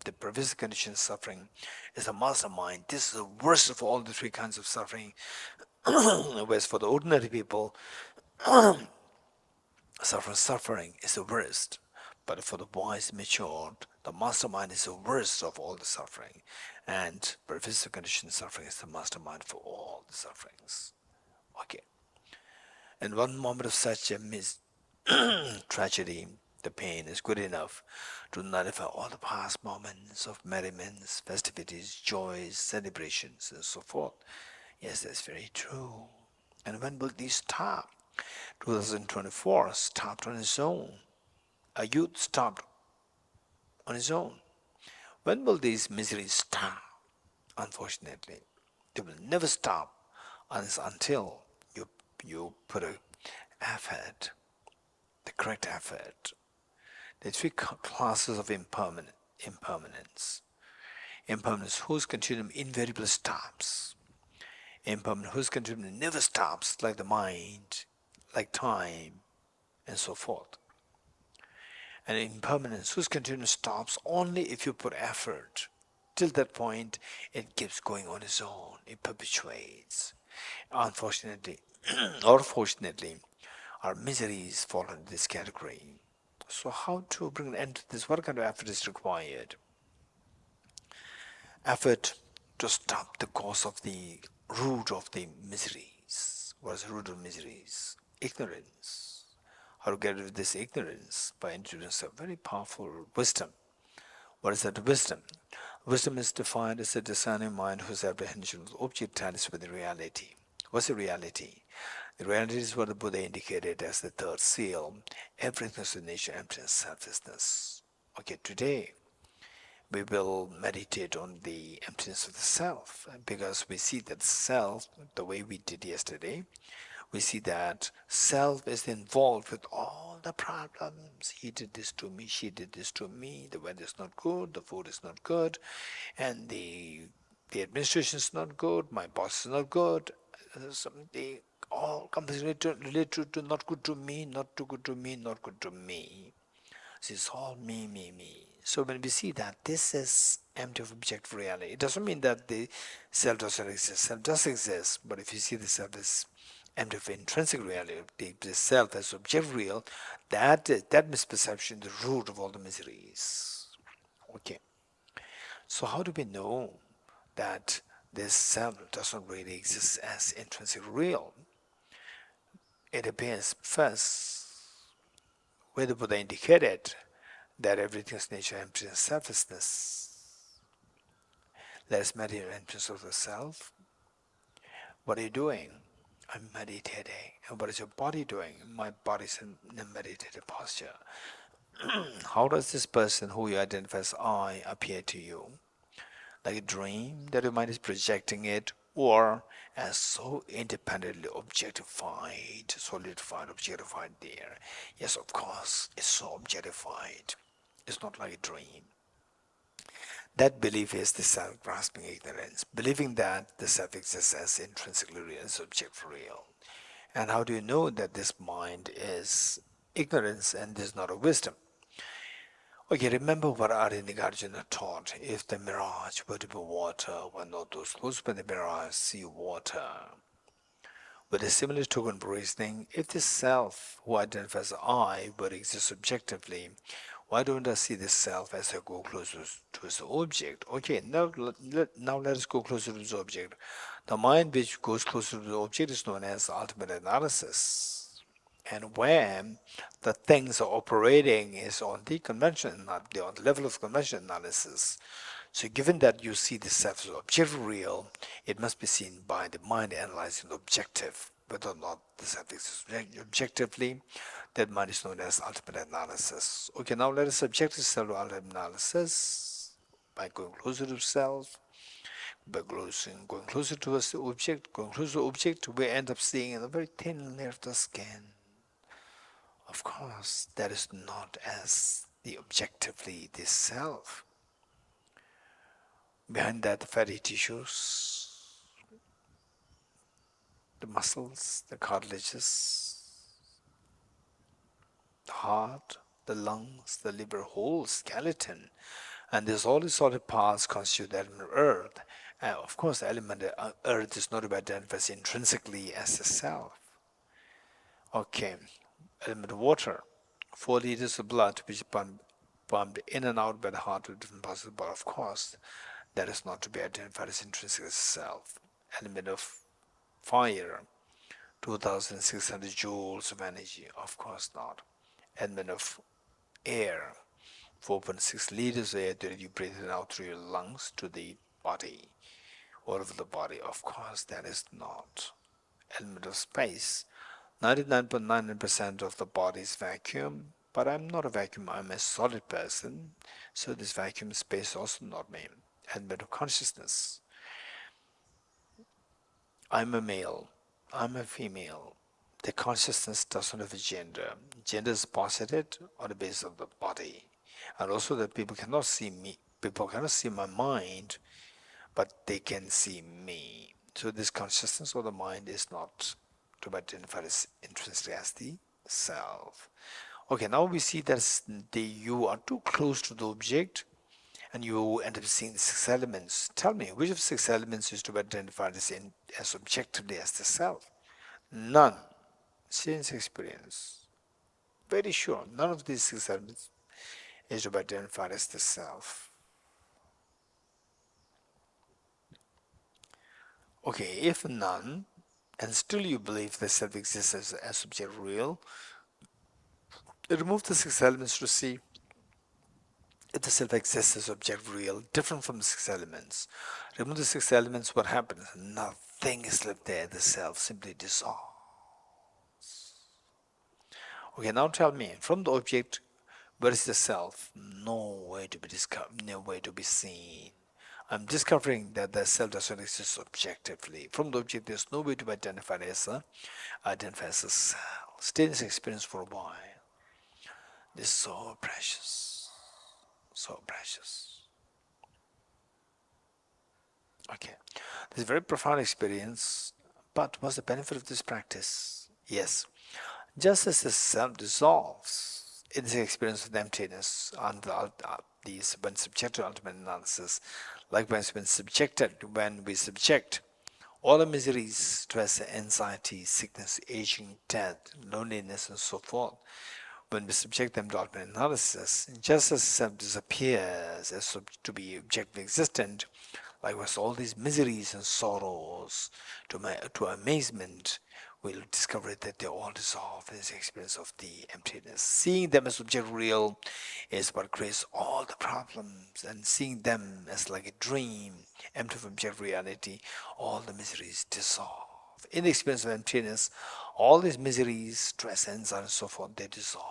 the pervasive condition suffering, is a mastermind. This is the worst of all the three kinds of suffering. Whereas for the ordinary people, suffering is the worst. But for the wise, matured, the mastermind is the worst of all the suffering. And pervasive condition suffering is the mastermind for all the sufferings. Okay. In one moment of such a tragedy, the pain is good enough to nullify all the past moments of merriments, festivities, joys, celebrations, and so forth. Yes, that's very true. And when will these stop? 2024 stopped on its own. A youth stopped on his own. When will these miseries stop? Unfortunately, they will never stop until you put a effort, the correct effort. There are three classes of impermanence. Impermanence whose continuum invariably stops. Impermanence whose continuum never stops, like the mind, like time, and so forth. And impermanence whose continuum stops only if you put effort. Till that point, it keeps going on its own. It perpetuates. Unfortunately, or fortunately, our miseries fall into this category. So how to bring an end to this? What kind of effort is required? Effort to stop the cause of the root of the miseries. What is the root of miseries? Ignorance. How to get rid of this ignorance? By introducing a very powerful wisdom. What is that wisdom? Wisdom is defined as a discerning mind whose apprehension of the object tallies with the reality. What's the reality? The reality is what the Buddha indicated as the third seal. Everything is in nature, emptiness, selflessness. Okay, today we will meditate on the emptiness of the self, because we see that self, the way we did yesterday, we see that self is involved with all the problems. He did this to me, she did this to me, the weather is not good, the food is not good, and the administration is not good, my boss is not good. They all completely related to not good to me, not too good to me, not good to me. It's all me, me, me. So when we see that this is empty of objective reality, it doesn't mean that the self doesn't exist. Self does exist, but if you see the self as empty of intrinsic reality, the self as objective real, that misperception is the root of all the miseries. Okay. So how do we know that this self doesn't really exist as intrinsic real? It appears first, where the Buddha indicated that everything is nature, emptiness, selflessness. Let us meditate on emptiness of the self. What are you doing? I'm meditating. And what is your body doing? My body is in a meditative posture. How does this person who you identify as I appear to you? Like a dream that your mind is projecting it, or as so independently objectified, solidified, objectified there? Yes, of course, it's so objectified. It's not like a dream. That belief is the self-grasping ignorance, believing that the self exists as intrinsically real, as object real. And how do you know that this mind is ignorance and is not a wisdom? Okay, remember what Arjuna taught. If the mirage were to be water, one not those close by the mirage see water. With a similar token of reasoning, if the self who identifies I but exists subjectively, why don't I see the self as I go closer to its object? Okay, now let us go closer to its object. The mind which goes closer to the object is known as ultimate analysis. And when the things are operating is on the convention, on the level of convention analysis. So given that you see the self as objective real, it must be seen by the mind analyzing the objective. Whether or not the self exists objectively, that mind is known as ultimate analysis. Okay, now let us subject the self to ultimate analysis by going closer to self, by going closer towards the object, going closer to the object, we end up seeing a very thin layer of the skin. Of course, that is not as the objectively the self. Behind that, the fatty tissues, the muscles, the cartilages, the heart, the lungs, the liver, whole skeleton. And there's all these solid parts constitute the element of earth. And of course, the element of earth is not to be identified intrinsically as the self. Okay, element of water. 4 liters of blood which is pumped in and out by the heart to different parts of the body. Of course, that is not to be identified as intrinsic as self. Element of fire, 2600 joules of energy. Of course not. Element of air, 4.6 liters of air that you breathe it out through your lungs to the body, all over the body. Of course, that is not. Element of space, 99.99% of the body is vacuum, but I'm not a vacuum, I'm a solid person, so this vacuum space is also not me. Element of consciousness, I'm a male, I'm a female. The consciousness doesn't have a gender. Gender is posited on the basis of the body. And also that people cannot see me, people cannot see my mind, but they can see me. So this consciousness of the mind is not to be identified as intrinsically as the self. Okay, now we see that you are too close to the object and you end up seeing the 6 elements. Tell me, which of 6 elements is to be identified as objectively as the self? None. Since experience. Very sure, none of these 6 elements is to be identified as the self. Okay, if none, and still you believe the self exists as subject real, remove the 6 elements to see if the self exists as object real, different from the 6 elements. Remove the 6 elements, what happens? Nothing is left there, the self simply dissolves. Okay, now tell me, from the object, where is the self? Nowhere to be discovered, nowhere to be seen. I'm discovering that the self does not exist objectively. From the object, there's no way to be identified as a self. Stay in this experience for a while. This is so precious. So precious. Okay. This is a very profound experience, but what's the benefit of this practice? Yes. Just as the self dissolves in the experience of the emptiness and when subjected to ultimate analysis, likewise when we subject all the miseries, stress, anxiety, sickness, aging, death, loneliness, and so forth, when we subject them to ultimate analysis, just as self disappears as to be objectively existent, likewise all these miseries and sorrows, to amazement, we'll discover that they all dissolve in this experience of the emptiness. Seeing them as object real is what creates all the problems, and seeing them as like a dream, empty of object reality, all the miseries dissolve. In the experience of emptiness, all these miseries, stress, anxiety, and so forth, they dissolve.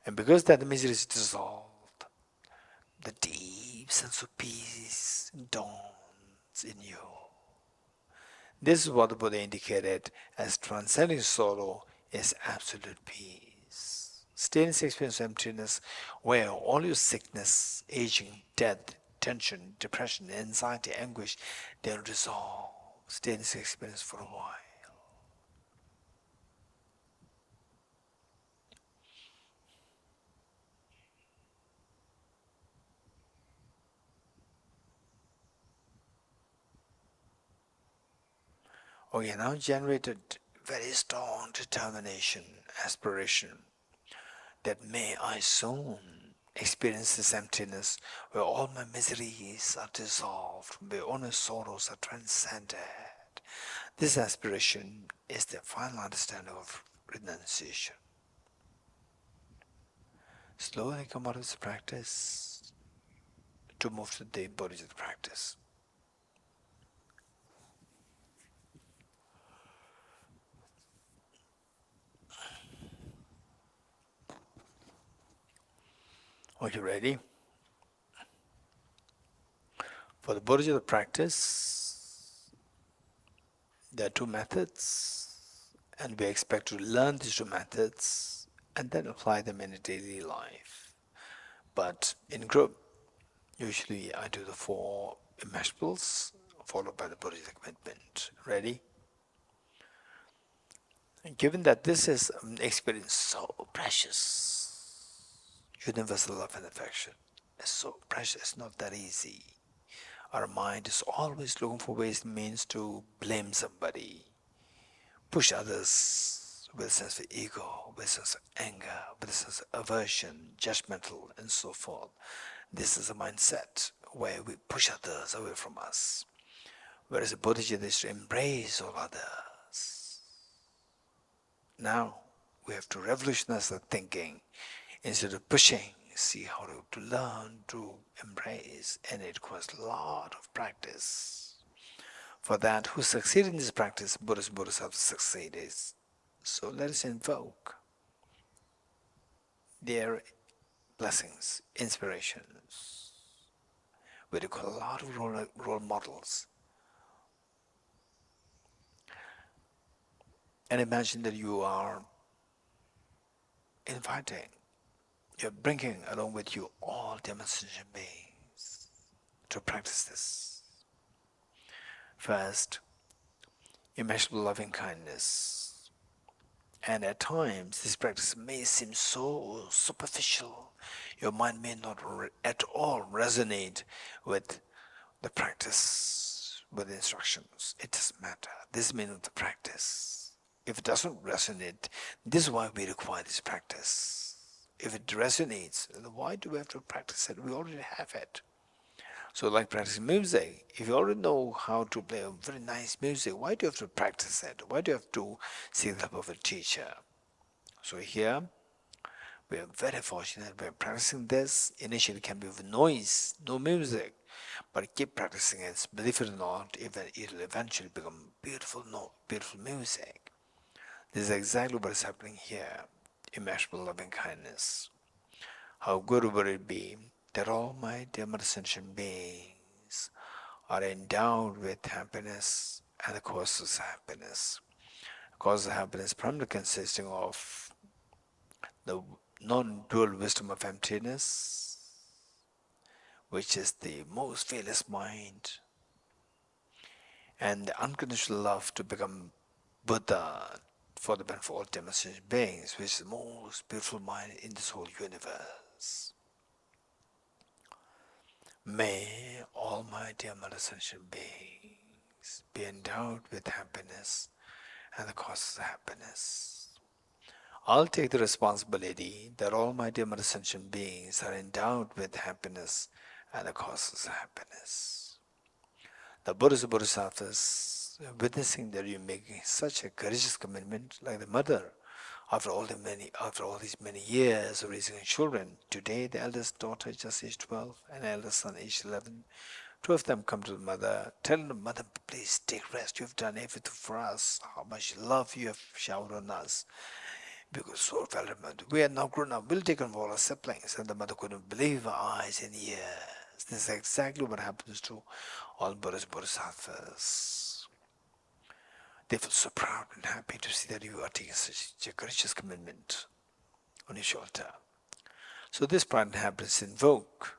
And because that the misery is dissolved, the deep sense of peace dawns in you. This is what the Buddha indicated as transcending sorrow is absolute peace. Stay in this experience of emptiness where all your sickness, aging, death, tension, depression, anxiety, anguish, they'll dissolve. Stay in this experience for a while. Okay, now generated very strong determination, aspiration that may I soon experience this emptiness where all my miseries are dissolved, where all my sorrows are transcended. This aspiration is the final understanding of renunciation. Slowly come out of this practice to move to the Bodhisattvas practice. Are you ready? For the Bodhisattvas practice, there are two methods, and we expect to learn these two methods and then apply them in a daily life. But in group, usually I do the 4 immeasurables followed by the Bodhisattvas commitment. Ready? And given that this is an experience so precious, universal love and affection is so precious, not that easy. Our mind is always looking for ways and means to blame somebody, push others with a sense of ego, with a sense of anger, with a sense of aversion, judgmental, and so forth. This is a mindset where we push others away from us, whereas a Bodhisattva is to embrace all others. Now we have to revolutionize the thinking. Instead of pushing, see how to learn to embrace, and it requires a lot of practice. For that, who succeed in this practice, Buddhas, Bodhisattvas succeeded. So let us invoke their blessings, inspirations. We require a lot of role models. And imagine that you are inviting, you're bringing along with you all demonstration beings to practice this. First, immeasurable loving kindness. And at times, this practice may seem so superficial. Your mind may not at all resonate with the practice, with the instructions. It doesn't matter. This is the meaning of the practice. If it doesn't resonate, this is why we require this practice. If it resonates, then why do we have to practice it? We already have it. So like practicing music, if you already know how to play a very nice music, why do you have to practice it? Why do you have to seek the help of a teacher? So here, we are very fortunate. We are practicing this. Initially it can be with noise, no music, but keep practicing it. Believe it or not, it will eventually become beautiful music. This is exactly what is happening here. Immeasurable loving kindness. How good would it be that all my dear sentient beings are endowed with happiness and the causes of happiness. The cause of happiness primarily consisting of the non-dual wisdom of emptiness, which is the most fearless mind, and the unconditional love to become Buddha for the benefit of all demonstration beings, which is the most beautiful mind in this whole universe. May all my dear sentient beings be endowed with happiness and the causes of happiness. I'll take the responsibility that all my dear sentient beings are endowed with happiness and the causes of happiness. The Buddhas and Bodhisattvas, witnessing that you're making such a courageous commitment, like the mother, after all these many years of raising children. Today, the eldest daughter is just age 12, and the eldest son age 11. Two of them come to the mother, telling the mother, please take rest. You've done everything for us. How much love you have showered on us. Because so well remembered, we are now grown up. We'll take on all our siblings. And the mother couldn't believe her eyes and ears. This is exactly what happens to all Buddhas and Bodhisattvas. They feel so proud and happy to see that you are taking such a courageous commitment on your shoulder. So this pride and happiness invoke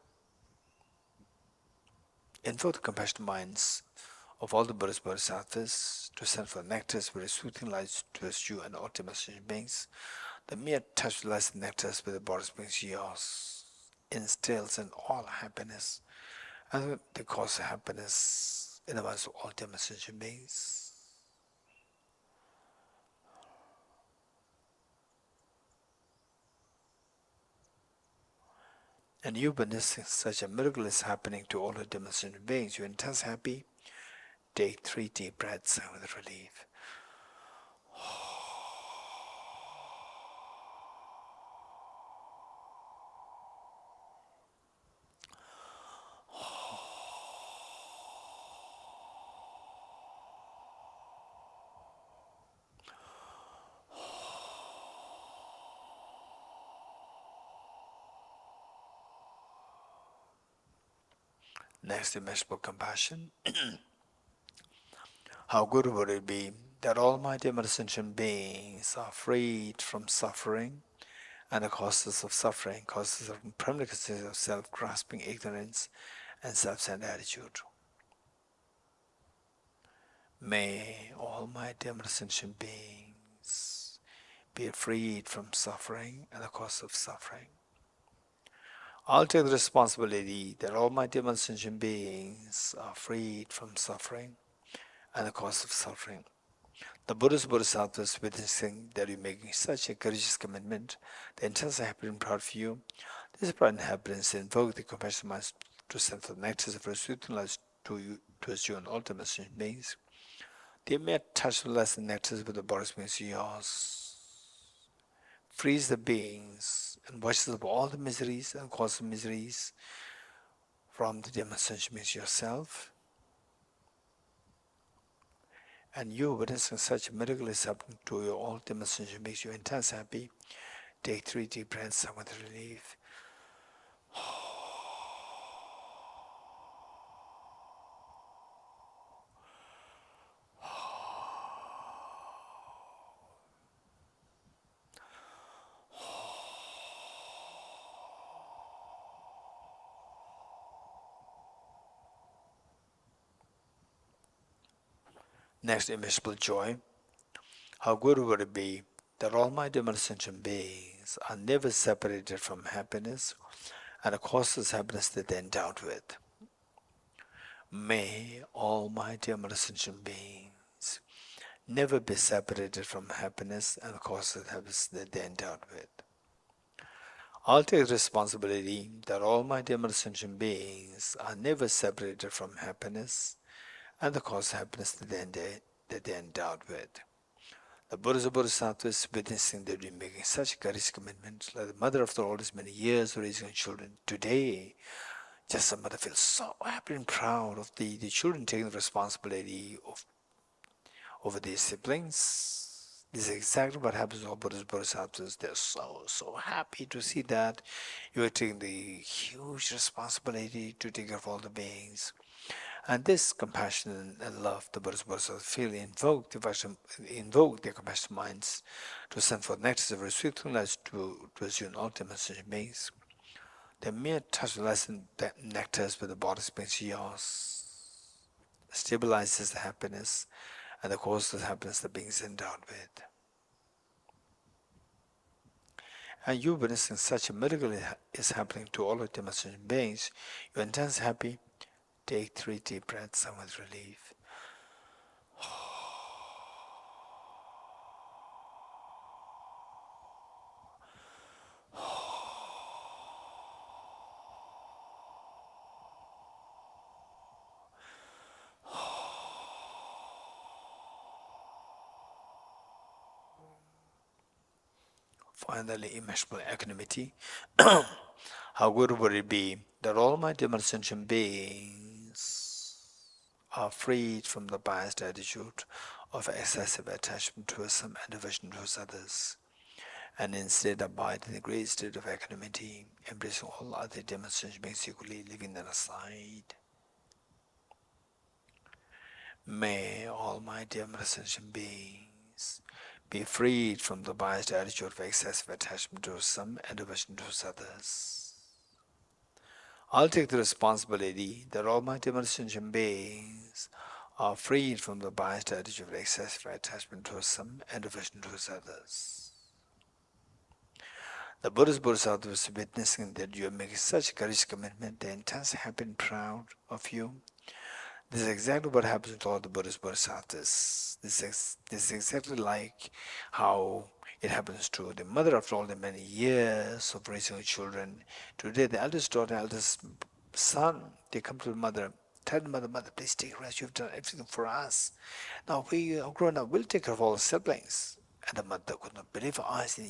the compassionate minds of all the Buddhas, Bodhisattvas, to send for nectars with a soothing light towards you and ultimate sentient beings. The mere touch of light nectars with the bodies brings yours, instills in all happiness, and the cause of happiness in the minds of ultimate sentient beings. And you witnessing such a miracle is happening to all the demonstrated beings. You're intense happy. Take 3 deep breaths with relief. Next, immeasurable compassion. How good would it be that all my sentient beings are freed from suffering and the causes of suffering, causes of permanent of self-grasping ignorance and self-centered attitude. May all my sentient beings be freed from suffering and the cause of suffering. I'll take the responsibility that all my sentient beings are freed from suffering and the cause of suffering. The Buddha's Bodhisattvas, witnessing that you're making such a courageous commitment, the intensely happy and proud of you, this pride and happiness invoke the compassionate minds to send the nectars of soothing light towards you and ultimate sentient beings. The mere touch of light and nectars with the bodies brings yours, frees the beings and washes up all the miseries and causes of miseries from the demonstration means yourself. And you witnessing such a miracle is happening to your all demonstration makes you intense happy. Take 3 deep breaths with relief. Next, immeasurable joy. How good would it be that all my sentient beings are never separated from happiness and the causes of happiness that they're endowed with. May all my sentient beings never be separated from happiness and the causes of happiness that they're endowed with. I'll take responsibility that all my sentient beings are never separated from happiness and the cause of happiness that they're endowed with. The Buddhas and Bodhisattvas, witnessing that you're making such a courageous commitment, like the mother after all these many years raising children, today, just the mother feels so happy and proud of the children taking the responsibility over these siblings. This is exactly what happens to all Buddhas and Bodhisattvas. They're so happy to see that you are taking the huge responsibility to take care of all the beings. And this compassion and love the Buddhas and Bodhisattvas feel invoke their compassionate minds to send forth nectars of soothing light towards you and ultimate sentient beings. The mere touch of light and nectars with the bodies brings yours, stabilizes the happiness and the cause of the happiness the being is endowed with. And you witnessing such a miracle is happening to all of the sentient beings. You're intense happy. Take 3 deep breaths and with relief. Finally, immeasurable equanimity. How good would it be that all my sentient beings are freed from the biased attitude of excessive attachment towards some and aversion towards others, and instead abide in the great state of equanimity, embracing all other sentient beings equally, leaving them aside. May all my sentient beings be freed from the biased attitude of excessive attachment to some and aversion towards others. I'll take the responsibility that all my sentient beings are freed from the biased attitude of excessive attachment towards some and aversion towards others. The Buddhist Bodhisattvas witnessing that you are making such a courageous commitment, they are intensely happy and proud of you. This is exactly what happens with all the Buddhist Bodhisattvas. This is exactly like how it happens to the mother after all the many years of raising her children. Today, the eldest daughter, eldest son, they come to the mother, tell the mother, mother, please take rest. You've done everything for us. Now we are grown up. We'll take care of all the siblings. And the mother could not believe her eyes in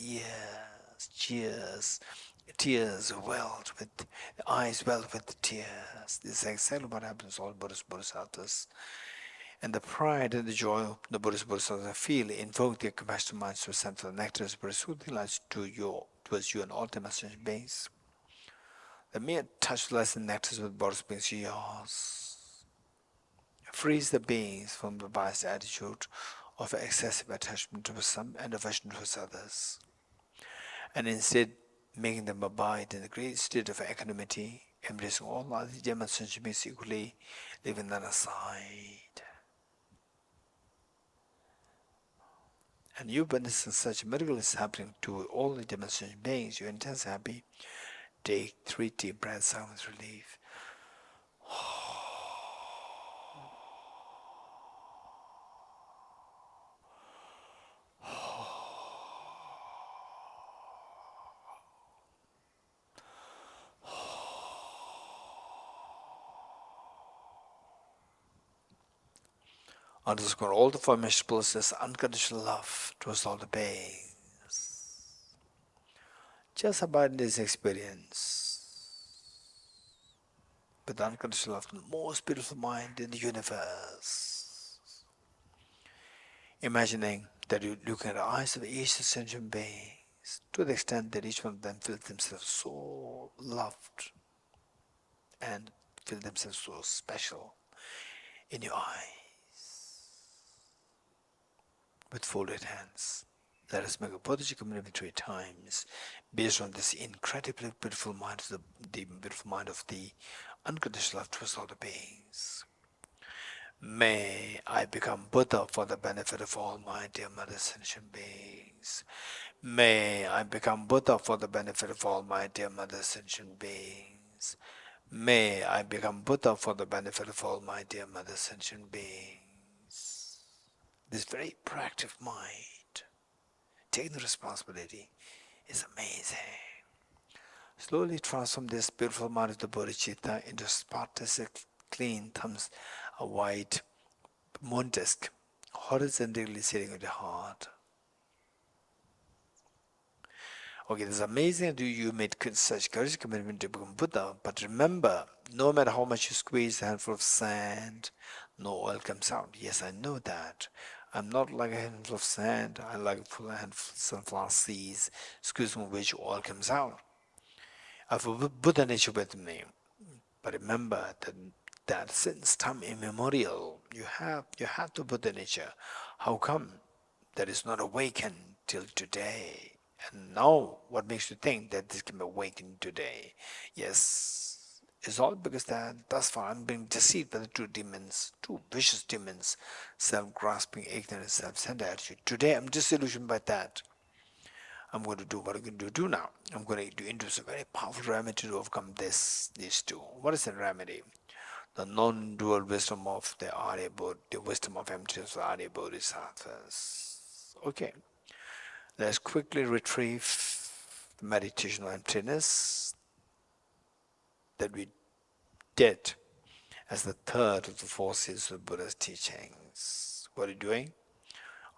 tears welled with the eyes welled with the tears. This is exactly what happens to all Buddhist Bodhisattvas. And the pride and the joy the Buddhist Bodhisattvas feel invoke their compassionate minds to send the nectar of soothing lights towards you and all demonstration beings. The mere touch lights and nectars with Buddhist beings yours frees the beings from the biased attitude of excessive attachment to some and aversion towards others, and instead making them abide in the great state of equanimity, embracing all other demonstration beings equally, leaving none aside. And you witnessing such miracles happening to all the demonstration beings, you're intensely happy. Take 3 deep breaths out with relief. Underscore all the formation process, unconditional love towards all the beings. Just abide in this experience with unconditional love, the most beautiful mind in the universe. Imagining that you look at the eyes of each sentient being to the extent that each one of them feels themselves so loved and feel themselves so special in your eyes. With folded hands, let us make a Bodhisattva commitment 3 times based on this incredibly beautiful mind, the beautiful mind of the unconditional love towards all the beings. May I become Buddha for the benefit of all my dear mother sentient beings. May I become Buddha for the benefit of all my dear mother sentient beings. May I become Buddha for the benefit of all my dear mother sentient beings. This very proactive mind, taking the responsibility, is amazing. Slowly transform this beautiful mind of the bodhicitta into a spotless, clean, thumbs, a white moon disk, horizontally sitting with the heart. Okay, this is amazing that you made such courage commitment to become Buddha, but remember, no matter how much you squeeze a handful of sand, no oil comes out. Yes, I know that. I'm not like a handful of sand. I like a handful of sunflower seeds, squeezing which oil comes out. I have a Buddha nature with me. But remember that since time immemorial, you have the Buddha nature. How come that is not awakened till today? And now, what makes you think that this can be awakened today? Yes, it's all because that thus far I'm being deceived by the 2 demons, 2 vicious demons, self-grasping, ignorance, self-centered attitude. Today I'm disillusioned by that. I'm going to do what I'm going to do now. I'm going to introduce a very powerful remedy to overcome these 2. What is the remedy? The non-dual wisdom of the Arya Bodhi, the wisdom of emptiness of the Arya Bodhisattvas. Okay. Let's quickly retrieve the meditation on emptiness that we did as the 3rd of the 4 seals of Buddha's teachings. What are you doing?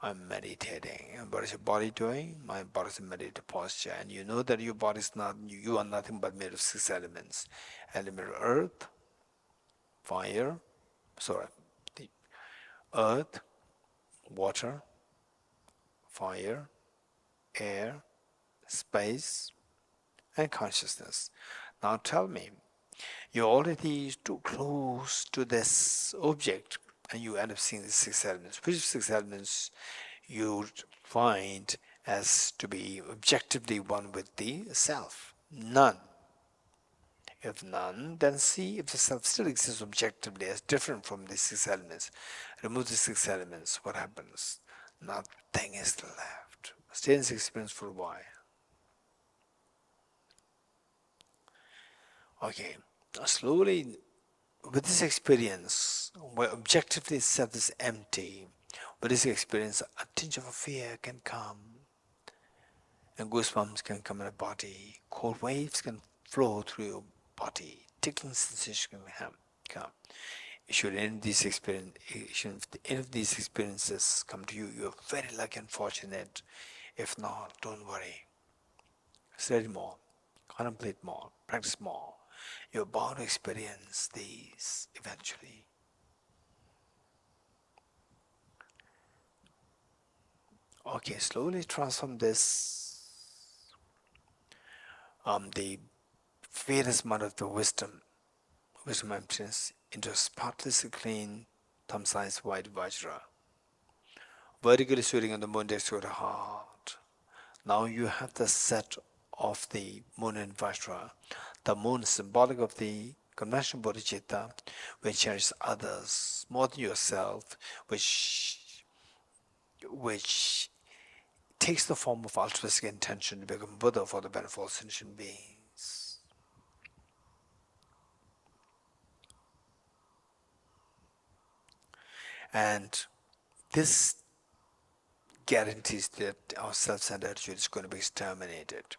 I'm meditating. And what is your body doing? My body is in meditative posture. And you know that your body is not, you are nothing but made of 6 elements. Element of earth, fire, the earth, water, fire, air, space, and consciousness. Now tell me, you're already too close to this object and you end up seeing the 6 elements. Which 6 elements you find as to be objectively one with the self? None. If none, then see if the self still exists objectively as different from the six elements. Remove the six elements, what happens? Nothing is left. Stay in this experience for a while. Okay, now slowly, with this experience, where objectively self is empty, with this experience, a tinge of fear can come, and goosebumps can come in a body, cold waves can flow through your body, tickling sensation can come. Should any of these experiences come to you, you're very lucky and fortunate. If not, don't worry. Study more, contemplate more, practice more. You're bound to experience these eventually. Okay, slowly transform this, the fairest mud of the wisdom emptiness, into a spotlessly clean, thumb-sized white vajra, vertically sitting on the moon next to your heart. Now you have the set of the moon and vajra. The moon is symbolic of the conventional bodhicitta, which cherishes others more than yourself, which takes the form of altruistic intention to become Buddha for the benefit of all sentient beings. And this guarantees that our self-centered attitude is going to be exterminated.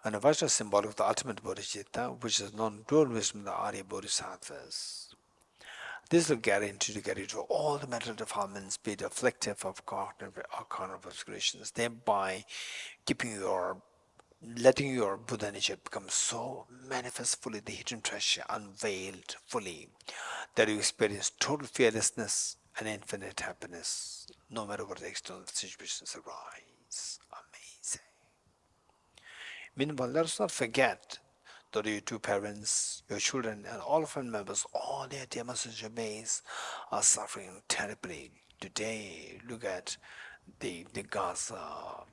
And a Vajra is symbolic of the ultimate bodhicitta, which is non-dual wisdom of the Arya Bodhisattvas. This will guarantee to get rid of all the mental defilements, be it afflictive of cognitive or cognitive obscurations, thereby letting your Buddha nature become so manifest fully, the hidden treasure unveiled fully, that you experience total fearlessness and infinite happiness, no matter what the external situations arise. Amazing. Meanwhile, let us not forget that your two parents, your children, and all family members, all their dear messenger beings are suffering terribly. Today, look at the Gaza,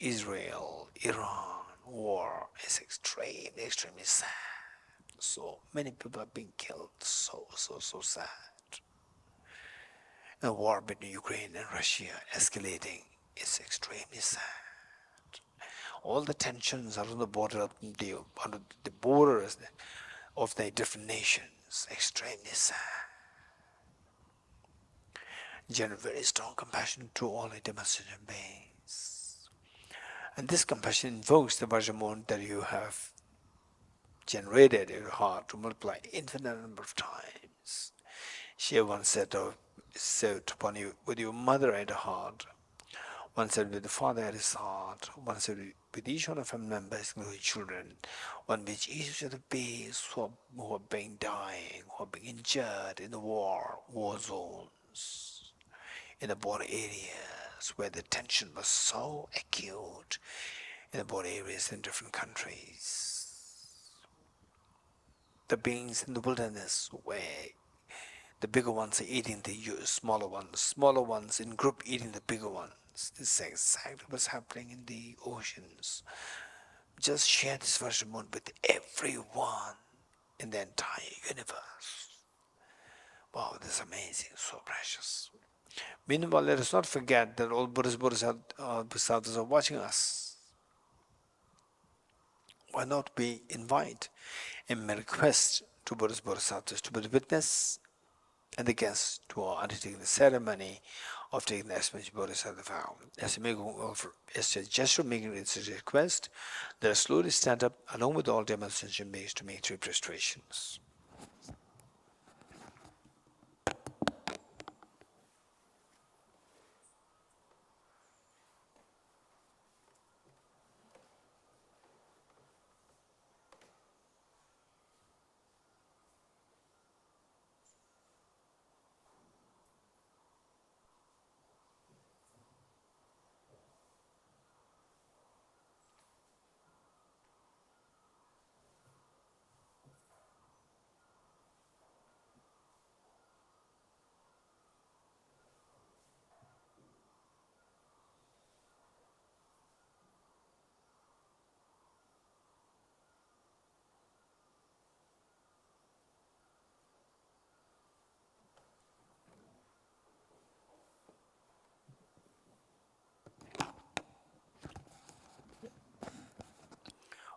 Israel, Iran war is extremely sad. So many people are being killed. So sad. The war between Ukraine and Russia escalating is extremely sad. All the tensions are on the border of the borders of the different nations, extremely sad. Generate very strong compassion to all the demonstrative beings. And this compassion invokes the Vajramon that you have generated in your heart to multiply infinite number of times. She once said upon you, with your mother at her heart, one said with the father at his heart, one said with each one of family members, including children, one with each of the beings who are being dying, who are being injured in the war zones, in the border areas where the tension was so acute, in the border areas in different countries. The beings in the wilderness where the bigger ones are eating the smaller ones in group eating the bigger ones. This is exactly what's happening in the oceans. Just share this version with everyone in the entire universe. Wow, this is amazing, so precious. Meanwhile, let us not forget that all Buddhist Bodhisattvas are watching us. Why not we invite and request to Buddhist Bodhisattvas to be the witness and the guests who are undertaking the ceremony of taking the Aspen Bodhisattva vow. As a gesture of making this request, let us slowly stand up along with all demonstration beings to make three prostrations.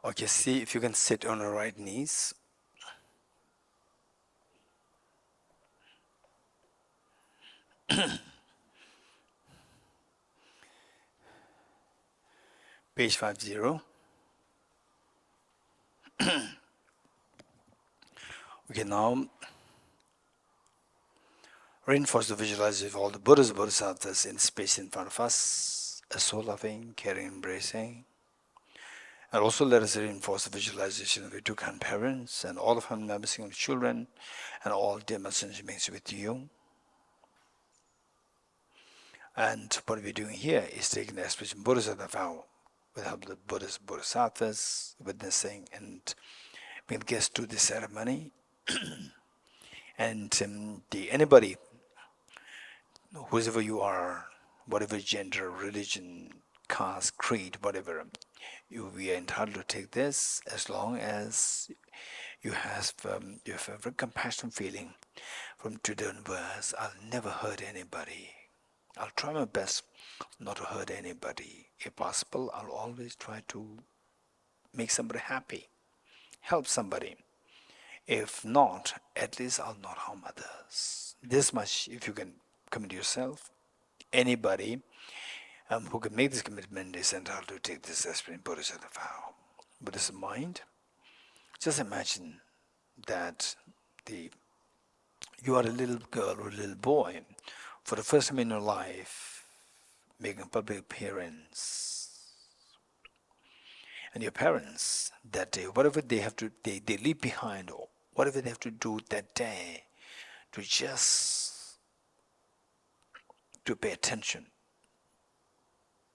Okay, see if you can sit on your right knees. Page 50. Okay, now reinforce the visualization of all the Buddhas, Bodhisattvas in space in front of us, a soul loving, caring, embracing. And also let us reinforce the visualization of your two grandparents and all of family members, and children, and all dear messengers beings with you. And what we're doing here is taking the expression Bodhisattva vow with the help of the Buddhas, Bodhisattvas, witnessing and being guests to the ceremony. And anybody, whoever you are, whatever gender, religion, caste, creed, whatever, we are entitled to take this as long as you have a very compassionate feeling from today onwards. I'll never hurt anybody. I'll try my best not to hurt anybody. If possible, I'll always try to make somebody happy, help somebody. If not, at least I'll not harm others. This much, if you can commit yourself, anybody who can make this commitment is entitled to take this aspirin Bodhisattva vow. Buddhist mind, just imagine that you are a little girl or a little boy for the first time in your life making a public appearance. And your parents that day, whatever they have to, they leave behind, or whatever they have to do that day to just to pay attention,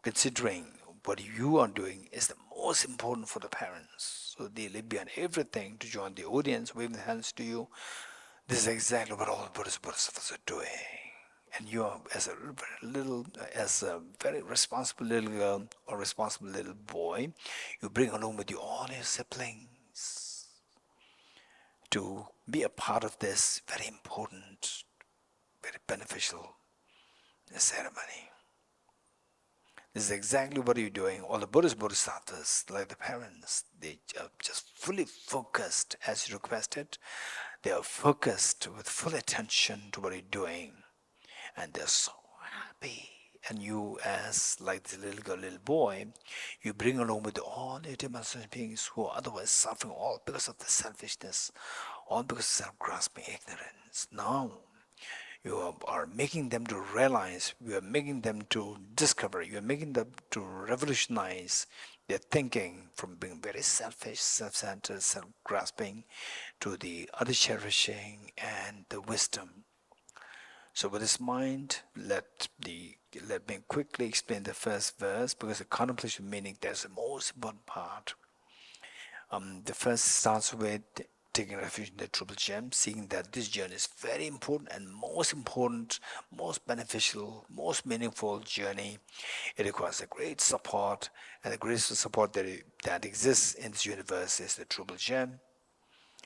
considering what you are doing is the most important for the parents. So they leave behind everything to join the audience, waving their hands to you. This is exactly what all the Buddhas Bodhisattvas are doing. And you are, as a very responsible little girl or responsible little boy, you bring along with you all your siblings to be a part of this very important, very beneficial ceremony. This is exactly what you're doing. All the Buddhist Bodhisattvas, like the parents, they are just fully focused as you requested. They are focused with full attention to what you're doing. And they're so happy. And you, as like the little girl, little boy, you bring along with all the dimensional beings who are otherwise suffering, all because of the selfishness, all because of self-grasping ignorance. Now, you are making them to realize, you are making them to discover, you are making them to revolutionize their thinking from being very selfish, self-centered, self-grasping to the other cherishing and the wisdom. So with this mind, let me quickly explain the first verse, because the contemplation meaning, that's the most important part. The first starts with taking refuge in the Triple Gem, seeing that this journey is very important and most beneficial, most meaningful journey. It requires a great support, and the greatest support that exists in this universe is the Triple Gem.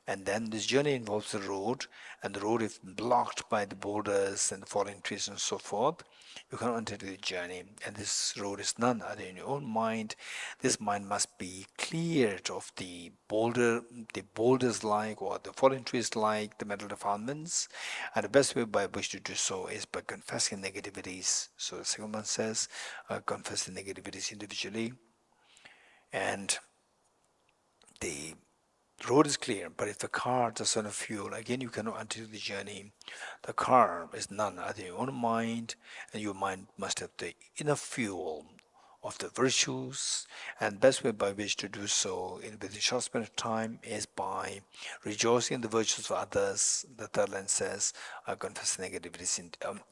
And then this journey involves the road, and the road is blocked by the boulders and the falling trees and so forth. You cannot undertake the journey, and this road is none other in your own mind. This mind must be cleared of the boulders like, or the fallen trees like, the mental defilements. And the best way by which to do so is by confessing negativities. So the second one says, confess the negativities individually. And the road is clear, but if the car doesn't have fuel, again you cannot undertake the journey. The car is none other than your own mind, and your mind must have the enough fuel of the virtues. And best way by which to do so within a short span of time is by rejoicing in the virtues of others. The third line says, I confess negativities,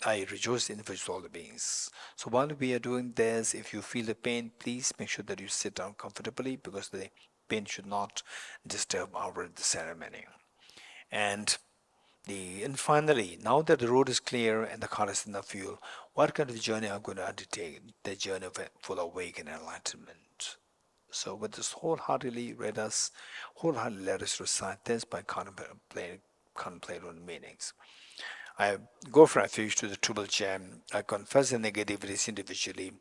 I rejoice in the virtues of all the beings. So while we are doing this, if you feel the pain, please make sure that you sit down comfortably, because the pain should not disturb the ceremony. And finally, now that the road is clear and the car has enough fuel, what kind of journey are you going to undertake? The journey of full awakening and enlightenment. So with this wholeheartedly let us recite this by contemplate on the meanings. I go for refuge to the Triple Gem. I confess the negativities individually.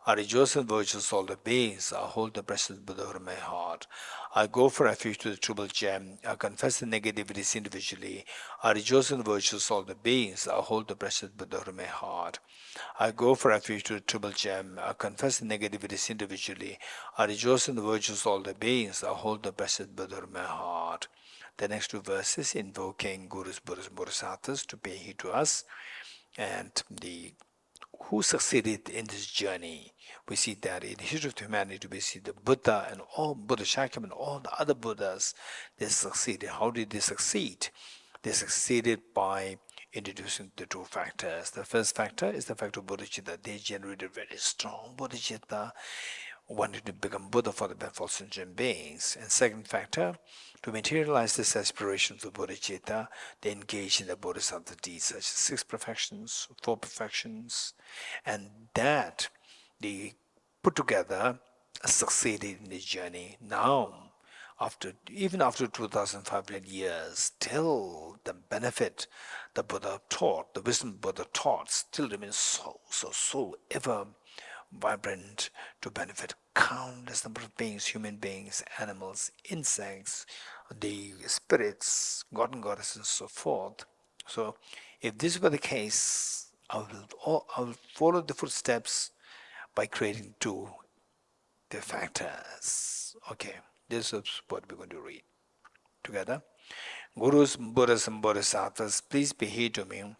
I rejoice in virtues all the beings. I hold the precious Buddha in my heart. I go for refuge to the Triple Gem. I confess the negativities individually. I rejoice in virtues all the beings. I hold the precious Buddha in my heart. I go for refuge to the Triple Gem. I confess the negativities individually. I rejoice in the virtues all the beings. I hold the precious Buddha in my heart. The next two verses invoking Gurus, Buddhas, Bodhisattvas to pay heed to us, and the who succeeded in this journey. We see that in the history of humanity, we see the Buddha and all Buddha Shakyamuni and all the other Buddhas, they succeeded. How did they succeed? They succeeded by introducing the two factors. The first factor is the factor of bodhicitta. They generated very strong bodhicitta, wanted to become Buddha for the benefit of sentient beings. And second factor, to materialize this aspiration of the bodhicitta, they engage in the bodhisattva deeds such as 6 perfections, 4 perfections, and that they put together succeeded in this journey. Now, even after 2,500 years, still the benefit the Buddha taught, the wisdom Buddha taught, still remains so ever vibrant to benefit countless number of beings, human beings, animals, insects, the spirits, god and goddesses, and so forth. So, if this were the case, I will follow the footsteps by creating two the factors. Okay, this is what we're going to read together. Gurus, Buddhas, and Bodhisattvas, please be here to me.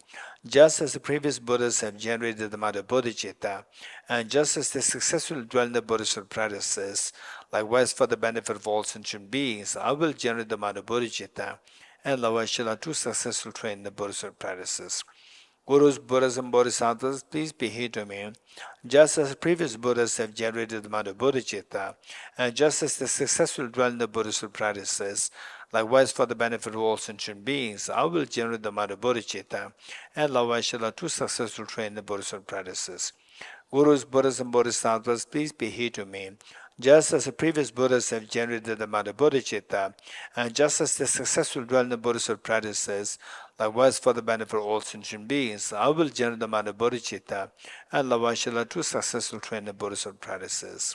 Just as the previous Buddhas have generated the Mother Bodhicitta, and just as they successfully dwell in the Bodhisattva practices, likewise for the benefit of all sentient beings, I will generate the Mother Bodhicitta, and likewise shall I too successfully train the Bodhisattva practices. Gurus, Buddhas, and Bodhisattvas, please be here to me. Just as previous Buddhas have generated the Mother Bodhicitta, and just as they successfully dwell in the Bodhisattva practices, likewise for the benefit of all sentient beings, I will generate the Mother Bodhicitta, and likewise shall I too successfully train the Bodhisattva practices. Gurus, Buddhas, and Bodhisattvas, please be here to me. Just as the previous Buddhas have generated the Mother Bodhicitta, and just as they successfully dwell in the Bodhisattva practices, likewise for the benefit of all sentient beings, I will generate the Mother Bodhicitta, and likewise shall I too successfully train the Bodhisattva practices.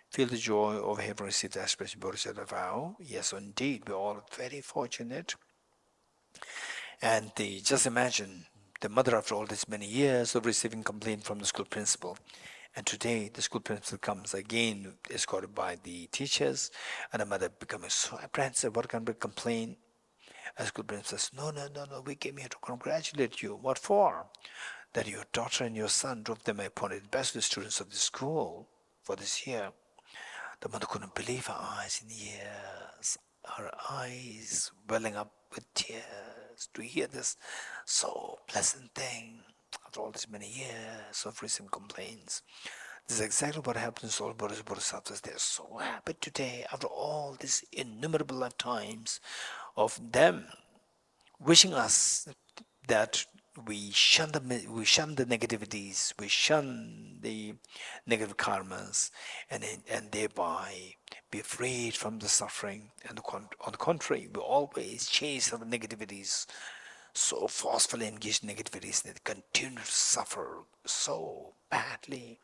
Feel the joy of having received the expression Bodhisattva vow. Yes, indeed, we're all very fortunate. And just imagine the mother, after all these many years of receiving complaint from the school principal, and today the school principal comes again, escorted by the teachers, and the mother becomes so apprehensive. What kind of complaint? And the school principal says, no, we came here to congratulate you. What for? That your daughter and your son drove them appointed best students of the school for this year. The mother couldn't believe her eyes in ears, her eyes welling up with tears to hear this so pleasant thing after all these many years of recent complaints. This is exactly what happens to all Buddhas, Bodhisattvas. They are so happy today after all these innumerable lifetimes of them wishing us that we shun the negativities, we shun the negative karmas, and thereby be freed from the suffering. And on the contrary, we always chase our negativities, so forcefully engaged in negativities that they continue to suffer so badly.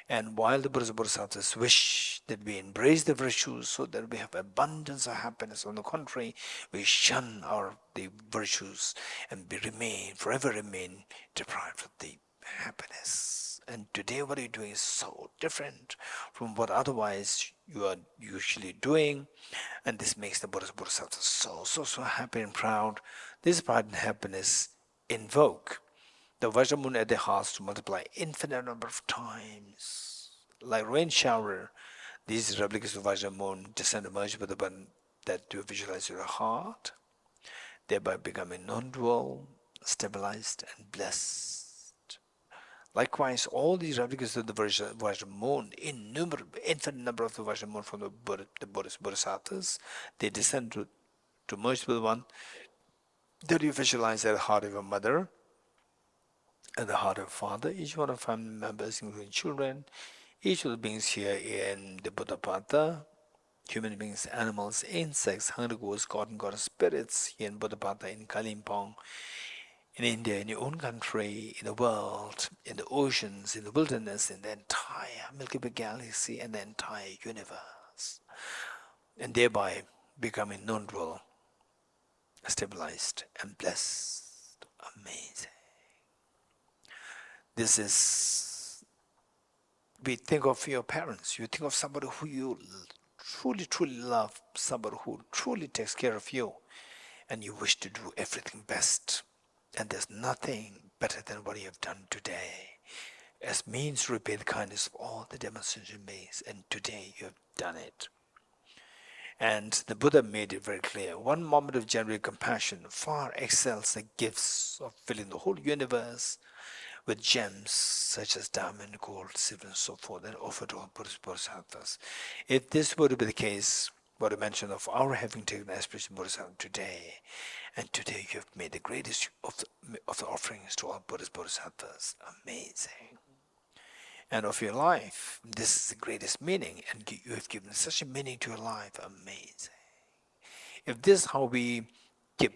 And while the Buddhas and Bodhisattvas wish that we embrace the virtues so that we have abundance of happiness, on the contrary, we shun the virtues and forever remain deprived of the happiness. And today what you're doing is so different from what otherwise you are usually doing. And this makes the Buddhas and Bodhisattvas so happy and proud. This pride and happiness invoke the Vajramoon at their hearts to multiply infinite number of times. Like rain shower, these replicas of Vajramoon descend and merge with the one that you visualize your heart, thereby becoming non-dual, stabilized, and blessed. Likewise, all these replicas of the Vajramoon, infinite number of the Vajramoon from the Bodhisattvas, they descend to merge with one that you visualize at the heart of your mother, at the heart of Father, each one of family members, including children, each of the beings here in the Buddhapata, human beings, animals, insects, hungry ghosts, god and goddess spirits here in Buddhapata in Kalimpong, in India, in your own country, in the world, in the oceans, in the wilderness, in the entire Milky Way galaxy and the entire universe, and thereby becoming non-dual, stabilized and blessed. Amazing. This is, we think of your parents, you think of somebody who you truly, truly love, somebody who truly takes care of you, and you wish to do everything best. And there's nothing better than what you have done today, as means to repay the kindness of all the demonstration beings, and today you have done it. And the Buddha made it very clear, one moment of genuine compassion far excels the gifts of filling the whole universe with gems such as diamond, gold, silver, and so forth, and offered to all Buddhist Bodhisattvas. If this were to be the case, what I mentioned of our having taken aspiration Bodhisattva today, and today you have made the greatest of the offerings to all Buddhist Bodhisattvas. Amazing. And of your life, this is the greatest meaning, and you have given such a meaning to your life. Amazing. If this is how we keep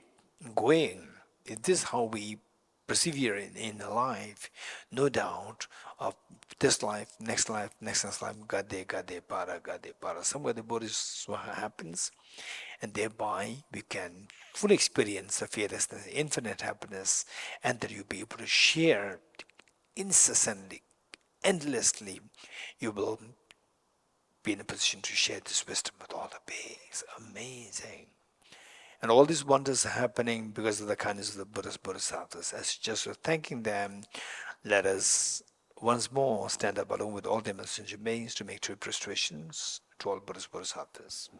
going, if this is how we persevere in life, no doubt of this life, next life, next life, gade para, somewhere the Bodhisattva happens, and thereby we can fully experience the fearlessness, infinite happiness, and that you'll be able to share incessantly, endlessly. You will be in a position to share this wisdom with all the beings. Amazing. And all these wonders are happening because of the kindness of the Buddhist Bodhisattvas. As just for thanking them, let us once more stand up along with all the sentient beings to make true prostrations to all Buddhist Bodhisattvas.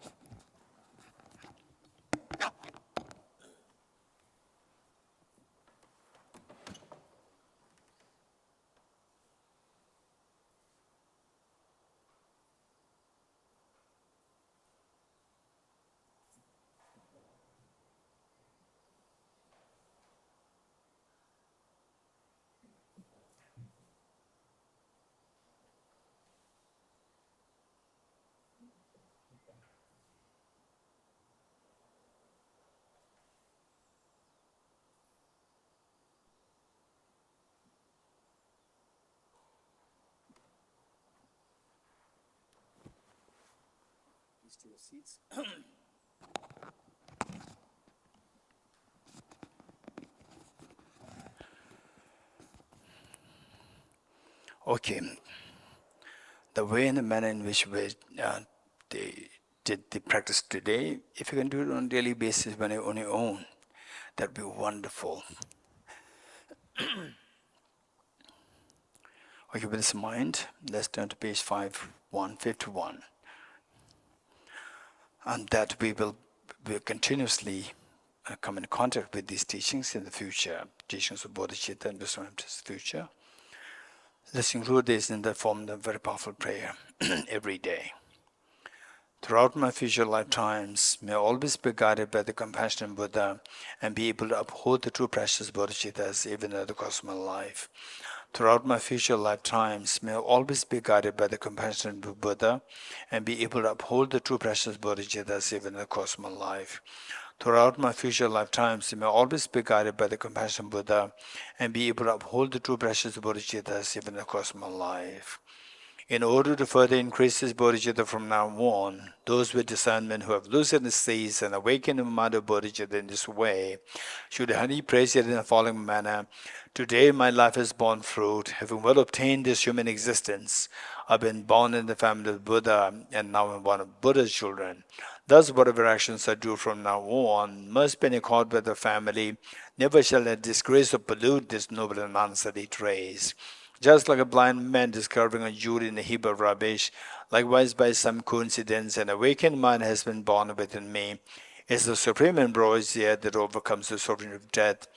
Please take your seats. Okay, the way and the manner in which they did the practice today, if you can do it on a daily basis on your own, that'd be wonderful. Okay, with this in mind, let's turn to page 151. And that we will continuously come in contact with these teachings in the future, teachings of Bodhicitta and Vishwamitra in the future. Let's include this in the form of a very powerful prayer every day. Throughout my future lifetimes, may I always be guided by the compassionate Buddha and be able to uphold the true precious Bodhisattvas even at the cost of my life. Throughout my future lifetimes, may I always be guided by the compassionate Buddha and be able to uphold the true precious Bodhisattvas even at the cost of my life. Throughout my future lifetimes, may I always be guided by the compassionate Buddha and be able to uphold the true precious Bodhisattvas even at the cost of my life. In order to further increase this bodhicitta from now on, those with discernment who have lucidly seized and awakened the mind of bodhicitta in this way should humbly praise it in the following manner. Today my life has borne fruit, having well obtained this human existence. I've been born in the family of Buddha, and now I'm one of Buddha's children. Thus, whatever actions I do from now on must be in accord with the family. Never shall I disgrace or pollute this noble and unsullied race. Just like a blind man discovering a jewel in a heap of rubbish, likewise by some coincidence an awakened mind has been born within me. Is the supreme ambrosia that overcomes the sovereignty of death.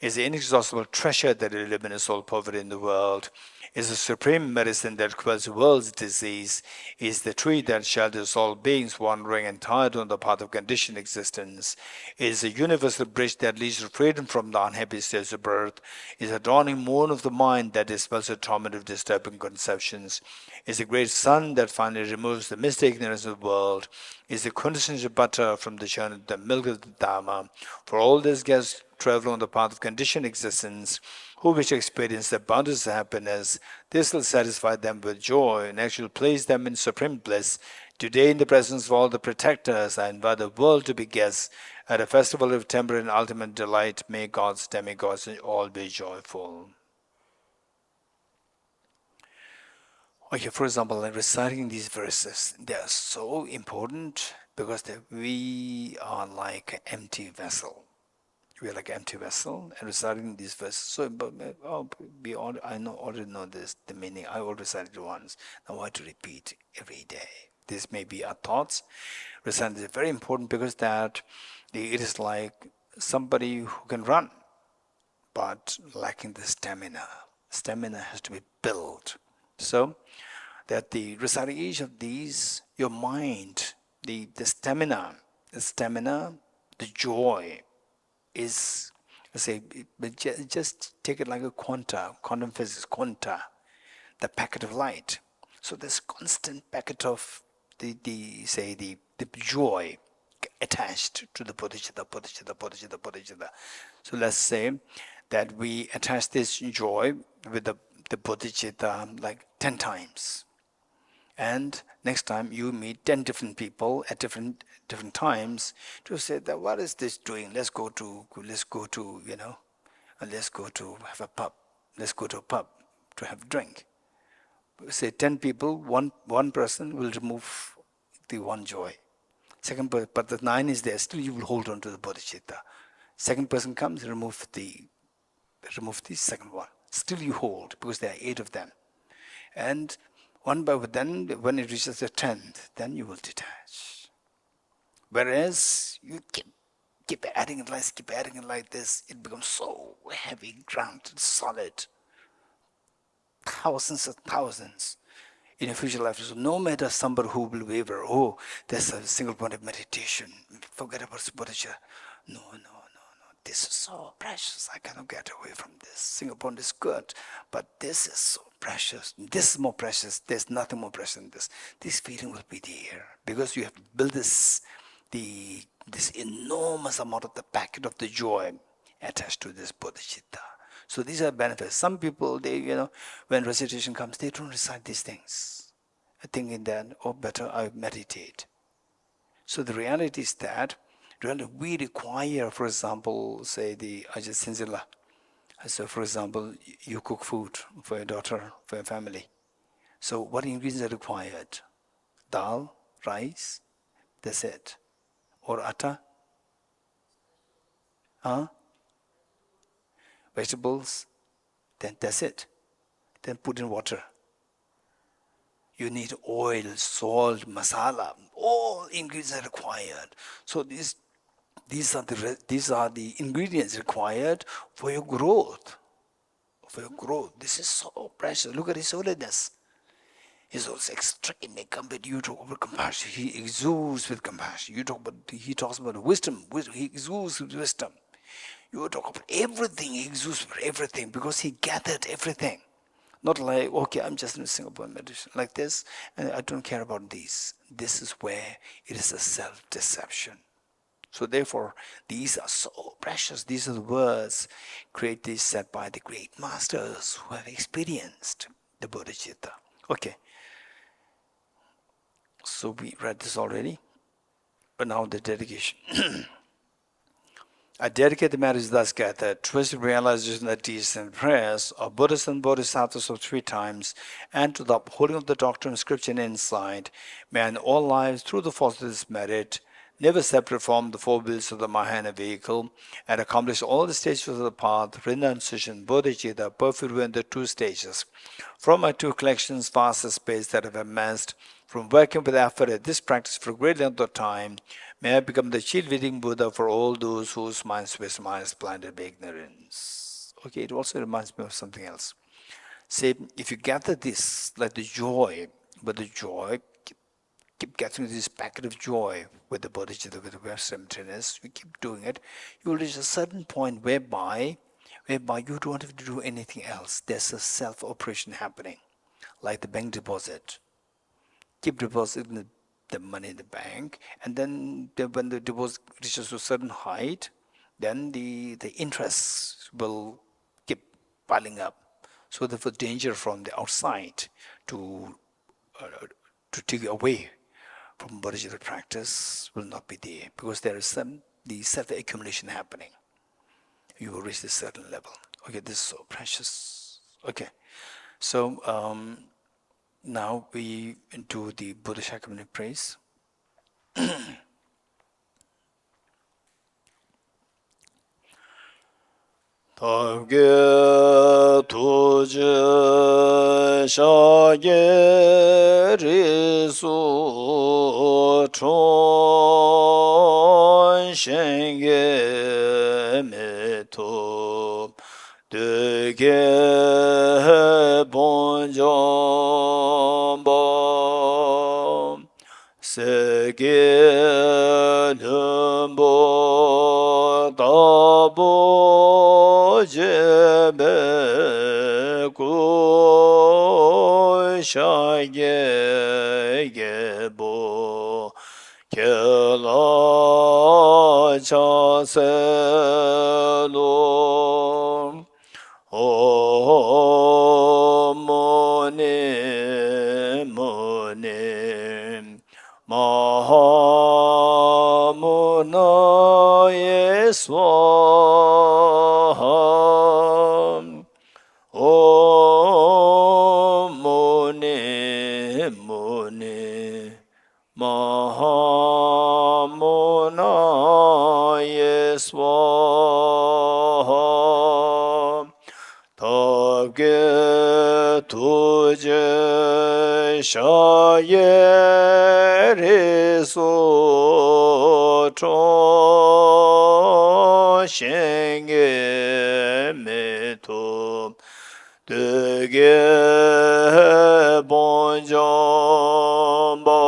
Is the inexhaustible treasure that eliminates all poverty in the world. Is the supreme medicine that quells the world's disease. Is the tree that shelters all beings wandering and tired on the path of conditioned existence. Is the universal bridge that leads to freedom from the unhappy states of birth. Is the dawning moon of the mind that dispels the torment of disturbing conceptions. Is the great sun that finally removes the misty ignorance of the world. Is the quintessential butter from the churn of the milk of the Dharma. For all this traveler on the path of conditioned existence, who wish to experience the boundless happiness. This will satisfy them with joy and actually place them in supreme bliss. Today, in the presence of all the protectors, I invite the world to be guests at a festival of temporary and ultimate delight. May gods, demigods, and all be joyful. Okay, for example, like reciting these verses, they are so important because we are like an empty vessel. We are like an empty vessel, and reciting these verses. So, already know this, the meaning. I already recited it once. Now I have to repeat every day. This may be our thoughts. Reciting is very important because that it is like somebody who can run, but lacking the stamina. Stamina has to be built. So that the reciting each of these, your mind, the stamina, the joy is, say, just take it like a quantum physics, quanta, the packet of light. So this constant packet of the joy attached to the bodhicitta. So let's say that we attach this joy with the bodhicitta like 10 times. And next time you meet 10 different people at different times to say that what is this doing? Let's go to have a pub. Let's go to a pub to have a drink. Say 10 people, one person will remove the one joy. Second person, but the 9 is there. Still, you will hold on to the bodhicitta. Second person comes, remove the second one. Still, you hold because there are 8 of them. And one by one, then when it reaches the 10th, then you will detach. Whereas you keep adding it like this, it becomes so heavy, grounded, solid. Thousands of thousands in a future life. So no matter somebody who will waver, there's a single point of meditation, forget about bodhicitta. No. This is so precious. I cannot get away from this. Single point is good, but this is so precious. This is more precious. There's nothing more precious than this. This feeling will be there because you have built this enormous amount of the packet of the joy attached to this bodhicitta. So these are benefits. Some people, when recitation comes, they don't recite these things, thinking that, better I meditate. So the reality is that we require, for example, say the Ajit Sinzila. So for example, you cook food for your daughter, for your family. So what ingredients are required? Dal, rice, that's it. Or atta? Vegetables, then that's it. Then put in water. You need oil, salt, masala. All ingredients are required. So these are the ingredients required for your growth. This is so precious. Look at His holiness. He's also extremely compared. You talk about compassion. He exudes with compassion. He talks about wisdom. He exudes with wisdom. You talk about everything. He exudes for everything because he gathered everything. Not like, okay, I'm just in a single point meditation like this, and I don't care about these. This is where it is a self-deception. So therefore, these are so precious. These are the words greatly said by the great masters who have experienced the bodhicitta. Okay. So we read this already, but now the dedication. I dedicate the marriage thus gathered, twisted realization that deeds and prayers of Buddhas and Bodhisattvas of 3 times, and to the upholding of the doctrine of scripture and insight, may in all lives, through the force of this merit, never separate from the 4 wheels of the Mahayana vehicle, and accomplish all the stages of the path, renunciation, bodhicitta, perfect in the 2 stages. From my 2 collections, vast space that have amassed, from working with effort at this practice for a great length of time, may I become the cheat-witting Buddha for all those whose minds wisdom is blinded by ignorance. Okay, it also reminds me of something else. Say, if you gather this, like the joy, keep getting this packet of joy with the bodhicitta, with the emptiness, you keep doing it, you will reach a certain point whereby you don't have to do anything else. There's a self-operation happening, like the bank deposit. Keep depositing the money in the bank, and then when the deposit reaches a certain height, then the interest will keep piling up. So therefore, danger from the outside to take away from Bodhisattva practice will not be there, because there is some the self-accumulation happening. You will reach this certain level. Okay, this is so precious. Okay, so now we do the Buddha Shakyamuni praise. Tabge tuje shage risu chon shenge meto dege bonjombo sege lumbo dabo jebe ku shage gebo kela chaselo mone mone mahamuna yeswaha mone mone mahamuna yeswaha tabge tuje shaye risu chon shenge meto dege bonjombo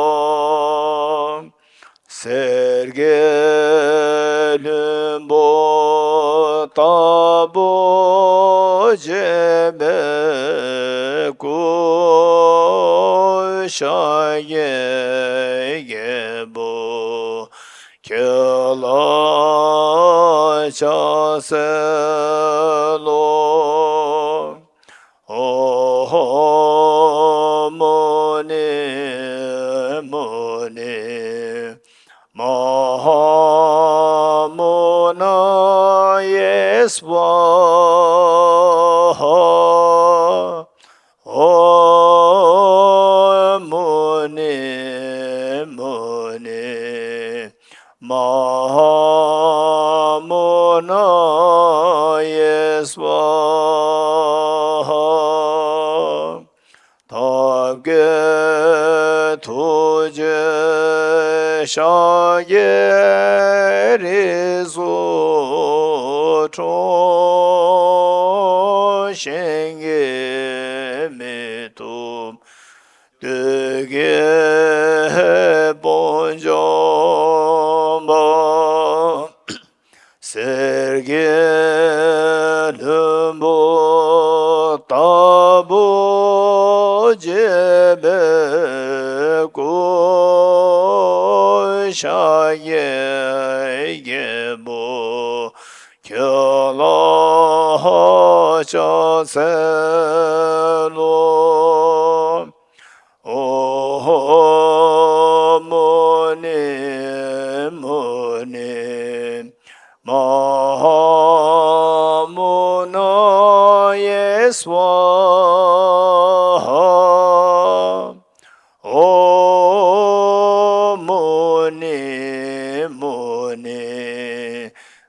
serge lumbo tabo jebe ku shaye gebo kela chaselo mone mone mahamuna yeswaha mone mone mahamuna yeswaha tabge tuje shaye risu chon shenge meto dege bonjombo serge lumbo tabo jebe ku shaye gebo kela chaselo mone mone mahamuna yeswaha mone mone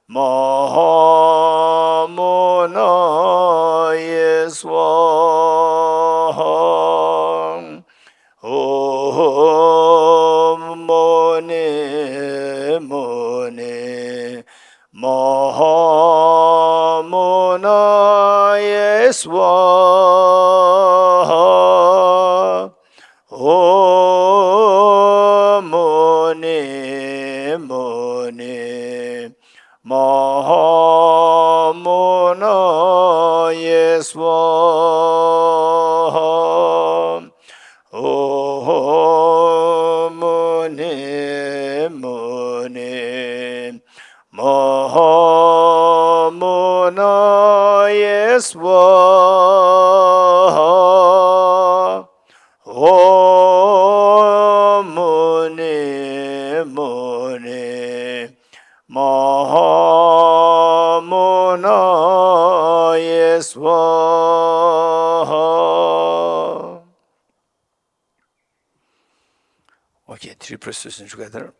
mahamuna yeswaha mone mone mahamuna yeswaha mone mone mahamuna yeswaha mone mone mahamuna Okay, three prestations together.